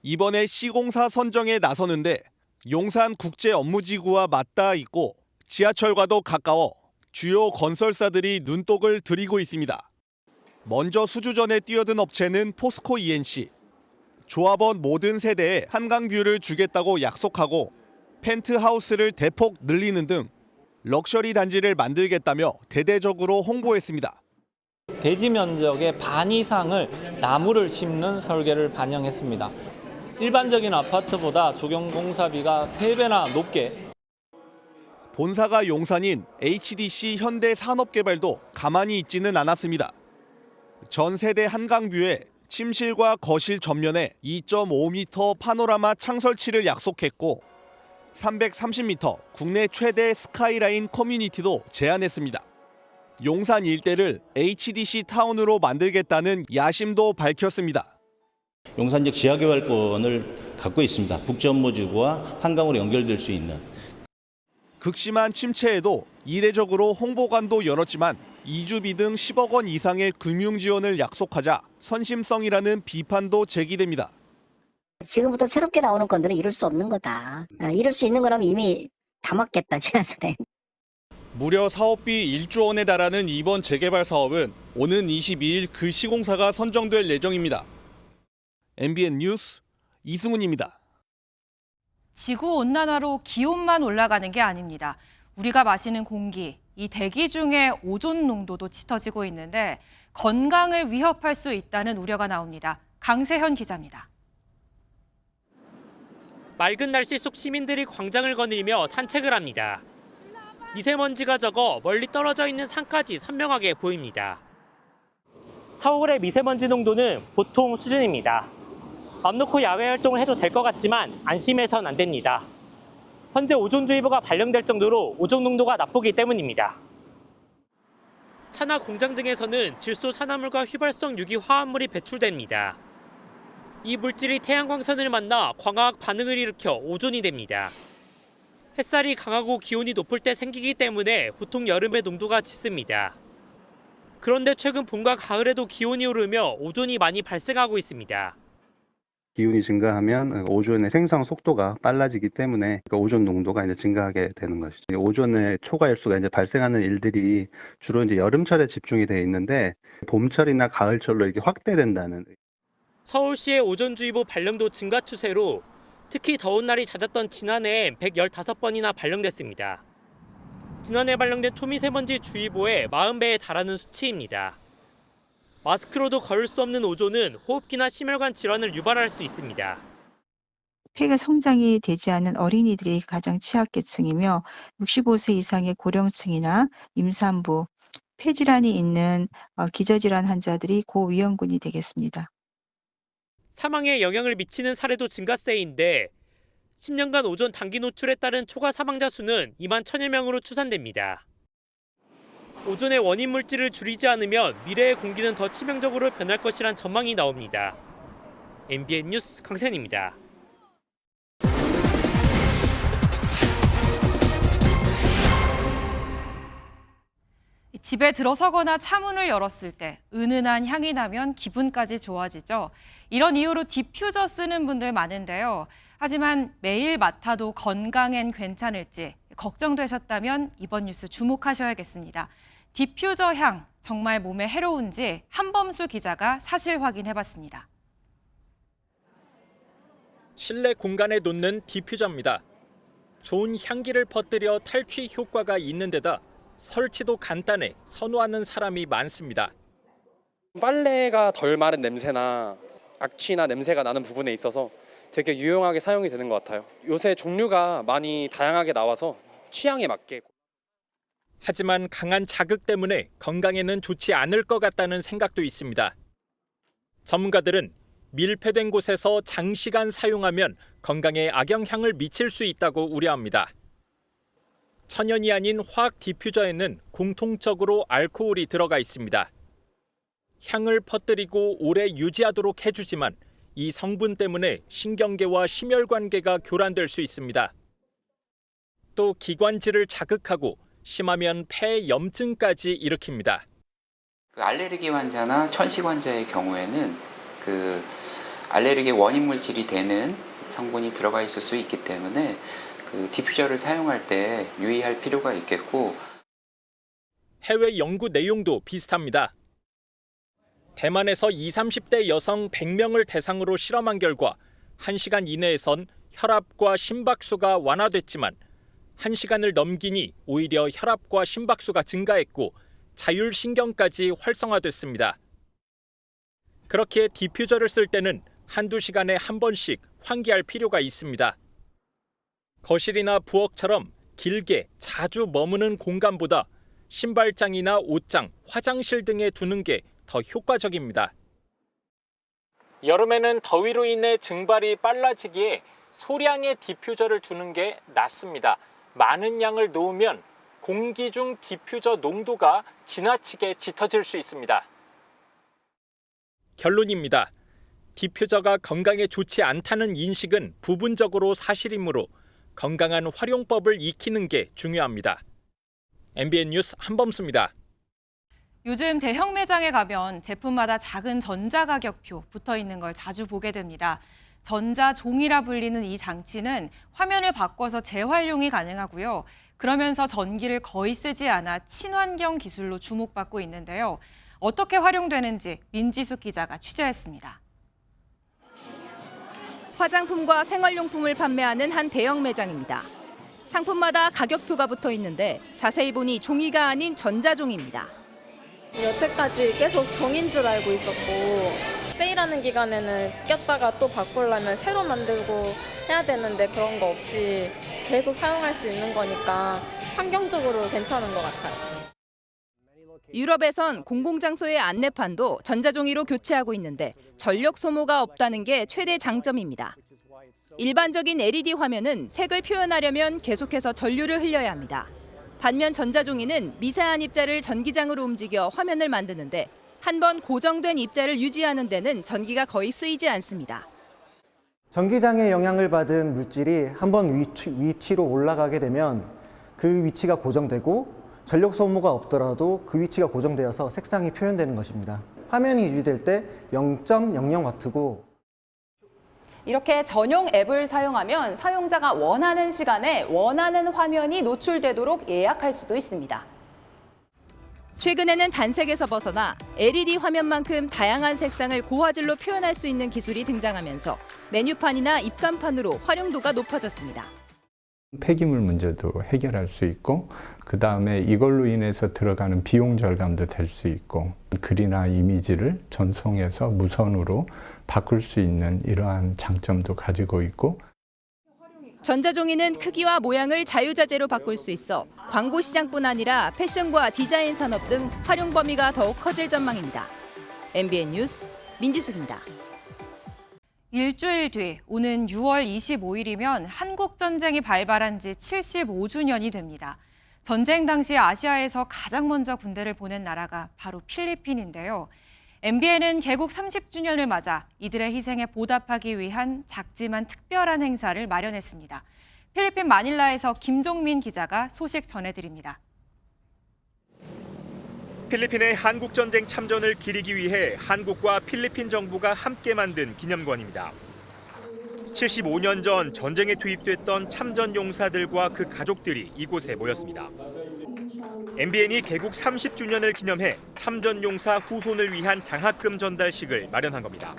이번에 시공사 선정에 나서는데 용산 국제업무지구와 맞닿아 있고 지하철과도 가까워 주요 건설사들이 눈독을 들이고 있습니다. 먼저 수주전에 뛰어든 업체는 포스코 ENC. 조합원 모든 세대에 한강뷰를 주겠다고 약속하고 펜트하우스를 대폭 늘리는 등 럭셔리 단지를 만들겠다며 대대적으로 홍보했습니다. 대지 면적의 반 이상을 나무를 심는 설계를 반영했습니다. 일반적인 아파트보다 조경 공사비가 3배나 높게. 본사가 용산인 HDC 현대산업개발도 가만히 있지는 않았습니다. 전 세대 한강뷰에 침실과 거실 전면에 2.5m 파노라마 창 설치를 약속했고 330m 국내 최대 스카이라인 커뮤니티도 제안했습니다. 용산 일대를 HDC 타운으로 만들겠다는 야심도 밝혔습니다. 용산 지역 지하개발권을 갖고 있습니다. 국제업무지구와 한강으로 연결될 수 있는. 극심한 침체에도 이례적으로 홍보관도 열었지만 이주비 등 10억 원 이상의 금융 지원을 약속하자 선심성이라는 비판도 제기됩니다. 지금부터 새롭게 나오는 건들은 이룰 수 없는 거다. 이룰 수 있는 거라면 이미 다 맞겠다, 지난번에. 무려 사업비 1조 원에 달하는 이번 재개발 사업은 오는 22일 그 시공사가 선정될 예정입니다. MBN 뉴스 이승훈입니다. 지구온난화로 기온만 올라가는 게 아닙니다. 우리가 마시는 공기, 이 대기 중에 오존 농도도 짙어지고 있는데 건강을 위협할 수 있다는 우려가 나옵니다. 강세현 기자입니다. 맑은 날씨 속 시민들이 광장을 거닐며 산책을 합니다. 미세먼지가 적어 멀리 떨어져 있는 산까지 선명하게 보입니다. 서울의 미세먼지 농도는 보통 수준입니다. 맘 놓고 야외 활동을 해도 될 것 같지만 안심해선 안 됩니다. 현재 오존주의보가 발령될 정도로 오존 농도가 나쁘기 때문입니다. 차나 공장 등에서는 질소 산화물과 휘발성 유기 화합물이 배출됩니다. 이 물질이 태양광선을 만나 광화학 반응을 일으켜 오존이 됩니다. 햇살이 강하고 기온이 높을 때 생기기 때문에 보통 여름에 농도가 짙습니다. 그런데 최근 봄과 가을에도 기온이 오르며 오존이 많이 발생하고 있습니다. 기온이 증가하면 오존의 생성 속도가 빨라지기 때문에 오존 농도가 이제 증가하게 되는 것이죠. 오존의 초과일수가 이제 발생하는 일들이 주로 이제 여름철에 집중이 돼 있는데 봄철이나 가을철로 이렇게 확대된다는. 서울시의 오존주의보 발령도 증가 추세로 특히 더운 날이 잦았던 지난해엔 115번이나 발령됐습니다. 지난해 발령된 초미세먼지 주의보의 40배에 달하는 수치입니다. 마스크로도 걸을 수 없는 오존은 호흡기나 심혈관 질환을 유발할 수 있습니다. 폐가 성장이 되지 않은 어린이들이 가장 취약계층이며 65세 이상의 고령층이나 임산부, 폐질환이 있는 기저질환 환자들이 고위험군이 되겠습니다. 사망에 영향을 미치는 사례도 증가세인데 10년간 오존 단기 노출에 따른 초과 사망자 수는 2만 1천여 명으로 추산됩니다. 오존의 원인 물질을 줄이지 않으면 미래의 공기는 더 치명적으로 변할 것이란 전망이 나옵니다. MBN 뉴스 강세현입니다. 집에 들어서거나 차문을 열었을 때 은은한 향이 나면 기분까지 좋아지죠. 이런 이유로 디퓨저 쓰는 분들 많은데요. 하지만 매일 맡아도 건강엔 괜찮을지 걱정되셨다면 이번 뉴스 주목하셔야겠습니다. 디퓨저 향 정말 몸에 해로운지 한범수 기자가 사실 확인해봤습니다. 실내 공간에 놓는 디퓨저입니다. 좋은 향기를 퍼뜨려 탈취 효과가 있는 데다 설치도 간단해 선호하는 사람이 많습니다. 빨래가 덜 마른 냄새나 악취나 냄새가 나는 부분에 있어서 되게 유용하게 사용이 되는 것 같아요. 요새 종류가 많이 다양하게 나와서 취향에 맞게. 하지만 강한 자극 때문에 건강에는 좋지 않을 것 같다는 생각도 있습니다. 전문가들은 밀폐된 곳에서 장시간 사용하면 건강에 악영향을 미칠 수 있다고 우려합니다. 천연이 아닌 화학 디퓨저에는 공통적으로 알코올이 들어가 있습니다. 향을 퍼뜨리고 오래 유지하도록 해주지만 이 성분 때문에 신경계와 심혈관계가 교란될 수 있습니다. 또 기관지를 자극하고 심하면 폐 염증까지 일으킵니다. 알레르기 환자나 천식 환자의 경우에는 알레르기 원인 물질이 되는 성분이 들어가 있을 수 있기 때문에 디퓨저를 사용할 때 유의할 필요가 있겠고. 해외 연구 내용도 비슷합니다. 대만에서 20, 30대 여성 100명을 대상으로 실험한 결과 1시간 이내에선 혈압과 심박수가 완화됐지만 1시간을 넘기니 오히려 혈압과 심박수가 증가했고 자율신경까지 활성화됐습니다. 그렇게 디퓨저를 쓸 때는 한두 시간에 한 번씩 환기할 필요가 있습니다. 거실이나 부엌처럼 길게 자주 머무는 공간보다 신발장이나 옷장, 화장실 등에 두는 게 더 효과적입니다. 여름에는 더위로 인해 증발이 빨라지기에 소량의 디퓨저를 두는 게 낫습니다. 많은 양을 놓으면 공기 중 디퓨저 농도가 지나치게 짙어질 수 있습니다. 결론입니다. 디퓨저가 건강에 좋지 않다는 인식은 부분적으로 사실이므로 건강한 활용법을 익히는 게 중요합니다. MBN 뉴스 한범수입니다. 요즘 대형 매장에 가면 제품마다 작은 전자가격표 붙어 있는 걸 자주 보게 됩니다. 전자종이라 불리는 이 장치는 화면을 바꿔서 재활용이 가능하고요. 그러면서 전기를 거의 쓰지 않아 친환경 기술로 주목받고 있는데요. 어떻게 활용되는지 민지숙 기자가 취재했습니다. 화장품과 생활용품을 판매하는 한 대형 매장입니다. 상품마다 가격표가 붙어 있는데 자세히 보니 종이가 아닌 전자종입니다. 여태까지 계속 종인 줄 알고 있었고 세일하는 기간에는 꼈다가 또 바꾸려면 새로 만들고 해야 되는데 그런 거 없이 계속 사용할 수 있는 거니까 환경적으로 괜찮은 것 같아요. 유럽에선 공공장소의 안내판도 전자종이로 교체하고 있는데 전력 소모가 없다는 게 최대 장점입니다. 일반적인 LED 화면은 색을 표현하려면 계속해서 전류를 흘려야 합니다. 반면 전자종이는 미세한 입자를 전기장으로 움직여 화면을 만드는데 한 번 고정된 입자를 유지하는 데는 전기가 거의 쓰이지 않습니다. 전기장의 영향을 받은 물질이 한번 위치로 올라가게 되면 그 위치가 고정되고 전력 소모가 없더라도 그 위치가 고정되어서 색상이 표현되는 것입니다. 화면이 유지될 때 0.00W고 이렇게 전용 앱을 사용하면 사용자가 원하는 시간에 원하는 화면이 노출되도록 예약할 수도 있습니다. 최근에는 단색에서 벗어나 LED 화면만큼 다양한 색상을 고화질로 표현할 수 있는 기술이 등장하면서 메뉴판이나 입간판으로 활용도가 높아졌습니다. 폐기물 문제도 해결할 수 있고 그다음에 이걸로 인해서 들어가는 비용 절감도 될 수 있고 글이나 이미지를 전송해서 무선으로 바꿀 수 있는 이러한 장점도 가지고 있고 전자종이는 크기와 모양을 자유자재로 바꿀 수 있어 광고 시장뿐 아니라 패션과 디자인 산업 등 활용 범위가 더욱 커질 전망입니다. MBN 뉴스 민지숙입니다. 일주일 뒤 오는 6월 25일이면 한국 전쟁이 발발한 지 75주년이 됩니다. 전쟁 당시 아시아에서 가장 먼저 군대를 보낸 나라가 바로 필리핀인데요. MBN은 개국 30주년을 맞아 이들의 희생에 보답하기 위한 작지만 특별한 행사를 마련했습니다. 필리핀 마닐라에서 김종민 기자가 소식 전해드립니다. 필리핀의 한국전쟁 참전을 기리기 위해 한국과 필리핀 정부가 함께 만든 기념관입니다. 75년 전 전쟁에 투입됐던 참전 용사들과 그 가족들이 이곳에 모였습니다. MBN이 개국 30주년을 기념해 참전 용사 후손을 위한 장학금 전달식을 마련한 겁니다.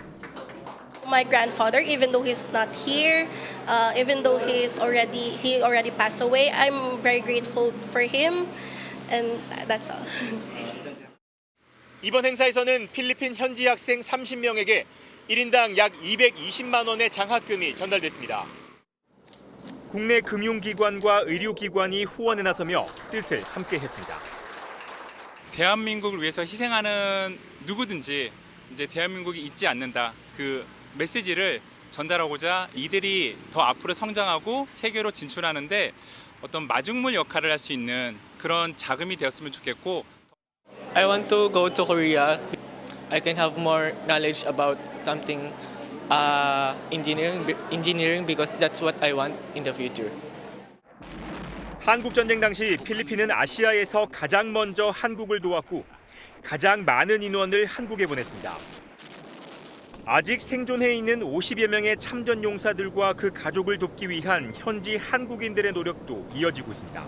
My grandfather, even though he's not here, even though he already passed away, I'm very grateful for him, and that's all. 이번 행사에서는 필리핀 현지 학생 30명에게 1인당 약 220만 원의 장학금이 전달됐습니다. 국내 금융기관과 의료기관이 후원에 나서며 뜻을 함께 했습니다. 대한민국을 위해서 희생하는 누구든지 이제 대한민국이 잊지 않는다. 그 메시지를 전달하고자 이들이 더 앞으로 성장하고 세계로 진출하는데 어떤 마중물 역할을 할 수 있는 그런 자금이 되었으면 좋겠고. I want to go to Korea. I can have more knowledge about something engineering because that's what I want in the future. 한국 전쟁 당시 필리핀은 아시아에서 가장 먼저 한국을 도왔고 가장 많은 인원을 한국에 보냈습니다. 아직 생존해 있는 50여 명의 참전 용사들과 그 가족을 돕기 위한 현지 한국인들의 노력도 이어지고 있습니다.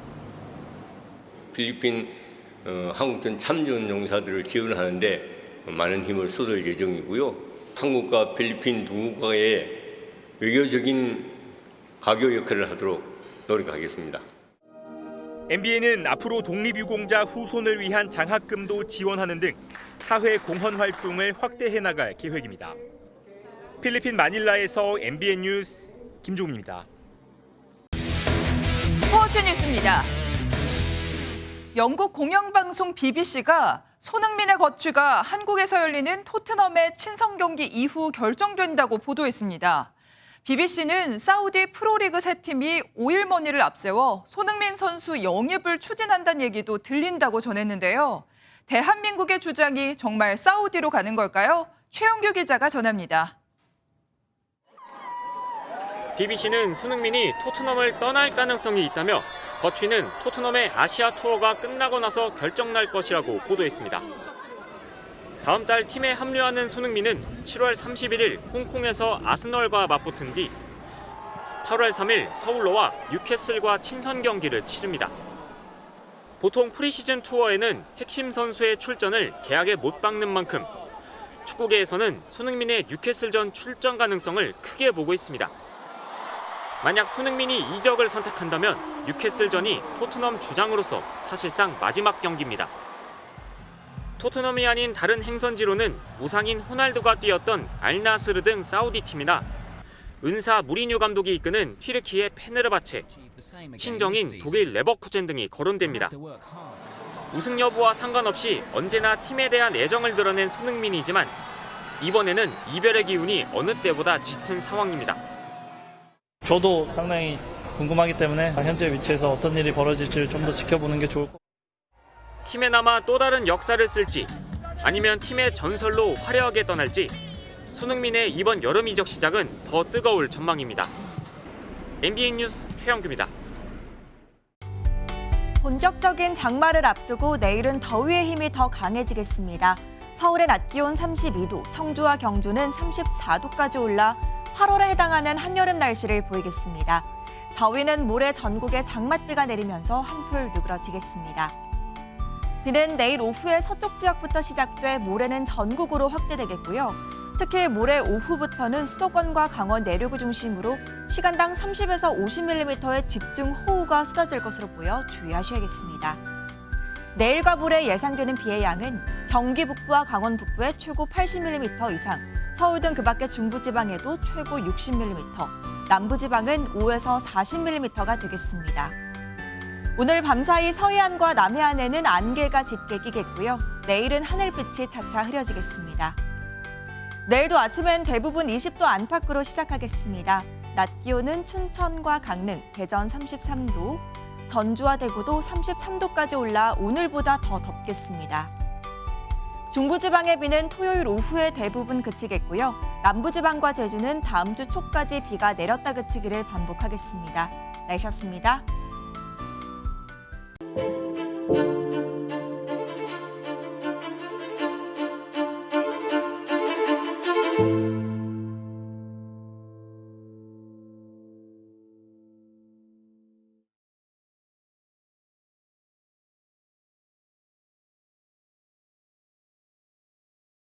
필리핀 한국전 참전 용사들을 지원하는데 많은 힘을 쏟을 예정이고요. 한국과 필리핀 두 국가의 외교적인 가교 역할을 하도록 노력하겠습니다. MBN은 앞으로 독립유공자 후손을 위한 장학금도 지원하는 등 사회 공헌 활동을 확대해 나갈 계획입니다. 필리핀 마닐라에서 MBN 뉴스 김종민입니다. 스포츠 뉴스입니다. 영국 공영방송 BBC가 손흥민의 거취가 한국에서 열리는 토트넘의 친선 경기 이후 결정된다고 보도했습니다. BBC는 사우디 프로리그 세 팀이 5일 머니를 앞세워 손흥민 선수 영입을 추진한다는 얘기도 들린다고 전했는데요. 대한민국의 주장이 정말 사우디로 가는 걸까요? 최영규 기자가 전합니다. BBC는 손흥민이 토트넘을 떠날 가능성이 있다며 거취는 토트넘의 아시아 투어가 끝나고 나서 결정날 것이라고 보도했습니다. 다음 달 팀에 합류하는 손흥민은 7월 31일 홍콩에서 아스널과 맞붙은 뒤 8월 3일 서울로와 뉴캐슬과 친선 경기를 치릅니다. 보통 프리시즌 투어에는 핵심 선수의 출전을 계약에 못 박는 만큼 축구계에서는 손흥민의 뉴캐슬전 출전 가능성을 크게 보고 있습니다. 만약 손흥민이 이적을 선택한다면 뉴캐슬전이 토트넘 주장으로서 사실상 마지막 경기입니다. 토트넘이 아닌 다른 행선지로는 우상인 호날두가 뛰었던 알나스르 등 사우디 팀이나 은사 무리뉴 감독이 이끄는 튀르키예 페네르바체, 친정인 독일 레버쿠젠 등이 거론됩니다. 우승 여부와 상관없이 언제나 팀에 대한 애정을 드러낸 손흥민이지만 이번에는 이별의 기운이 어느 때보다 짙은 상황입니다. 저도 상당히 궁금하기 때문에 현재 위치에서 어떤 일이 벌어질지를 좀 더 지켜보는 게 좋을 것 같아요. 팀에 남아 또 다른 역사를 쓸지 아니면 팀의 전설로 화려하게 떠날지 손흥민의 이번 여름 이적 시작은 더 뜨거울 전망입니다. MBN 뉴스 최영규입니다. 본격적인 장마를 앞두고 내일은 더위의 힘이 더 강해지겠습니다. 서울의 낮 기온 32도, 청주와 경주는 34도까지 올라 8월에 해당하는 한여름 날씨를 보이겠습니다. 더위는 모레 전국에 장맛비가 내리면서 한풀 누그러지겠습니다. 비는 내일 오후에 서쪽 지역부터 시작돼 모레는 전국으로 확대되겠고요. 특히 모레 오후부터는 수도권과 강원 내륙을 중심으로 시간당 30에서 50mm의 집중호우가 쏟아질 것으로 보여 주의하셔야겠습니다. 내일과 모레 예상되는 비의 양은 경기 북부와 강원 북부에 최고 80mm 이상, 서울 등 그 밖의 중부지방에도 최고 60mm, 남부지방은 5에서 40mm가 되겠습니다. 오늘 밤사이 서해안과 남해안에는 안개가 짙게 끼겠고요. 내일은 하늘빛이 차차 흐려지겠습니다. 내일도 아침엔 대부분 20도 안팎으로 시작하겠습니다. 낮 기온은 춘천과 강릉, 대전 33도, 전주와 대구도 33도까지 올라 오늘보다 더 덥겠습니다. 중부지방의 비는 토요일 오후에 대부분 그치겠고요. 남부지방과 제주는 다음 주 초까지 비가 내렸다 그치기를 반복하겠습니다. 날씨였습니다.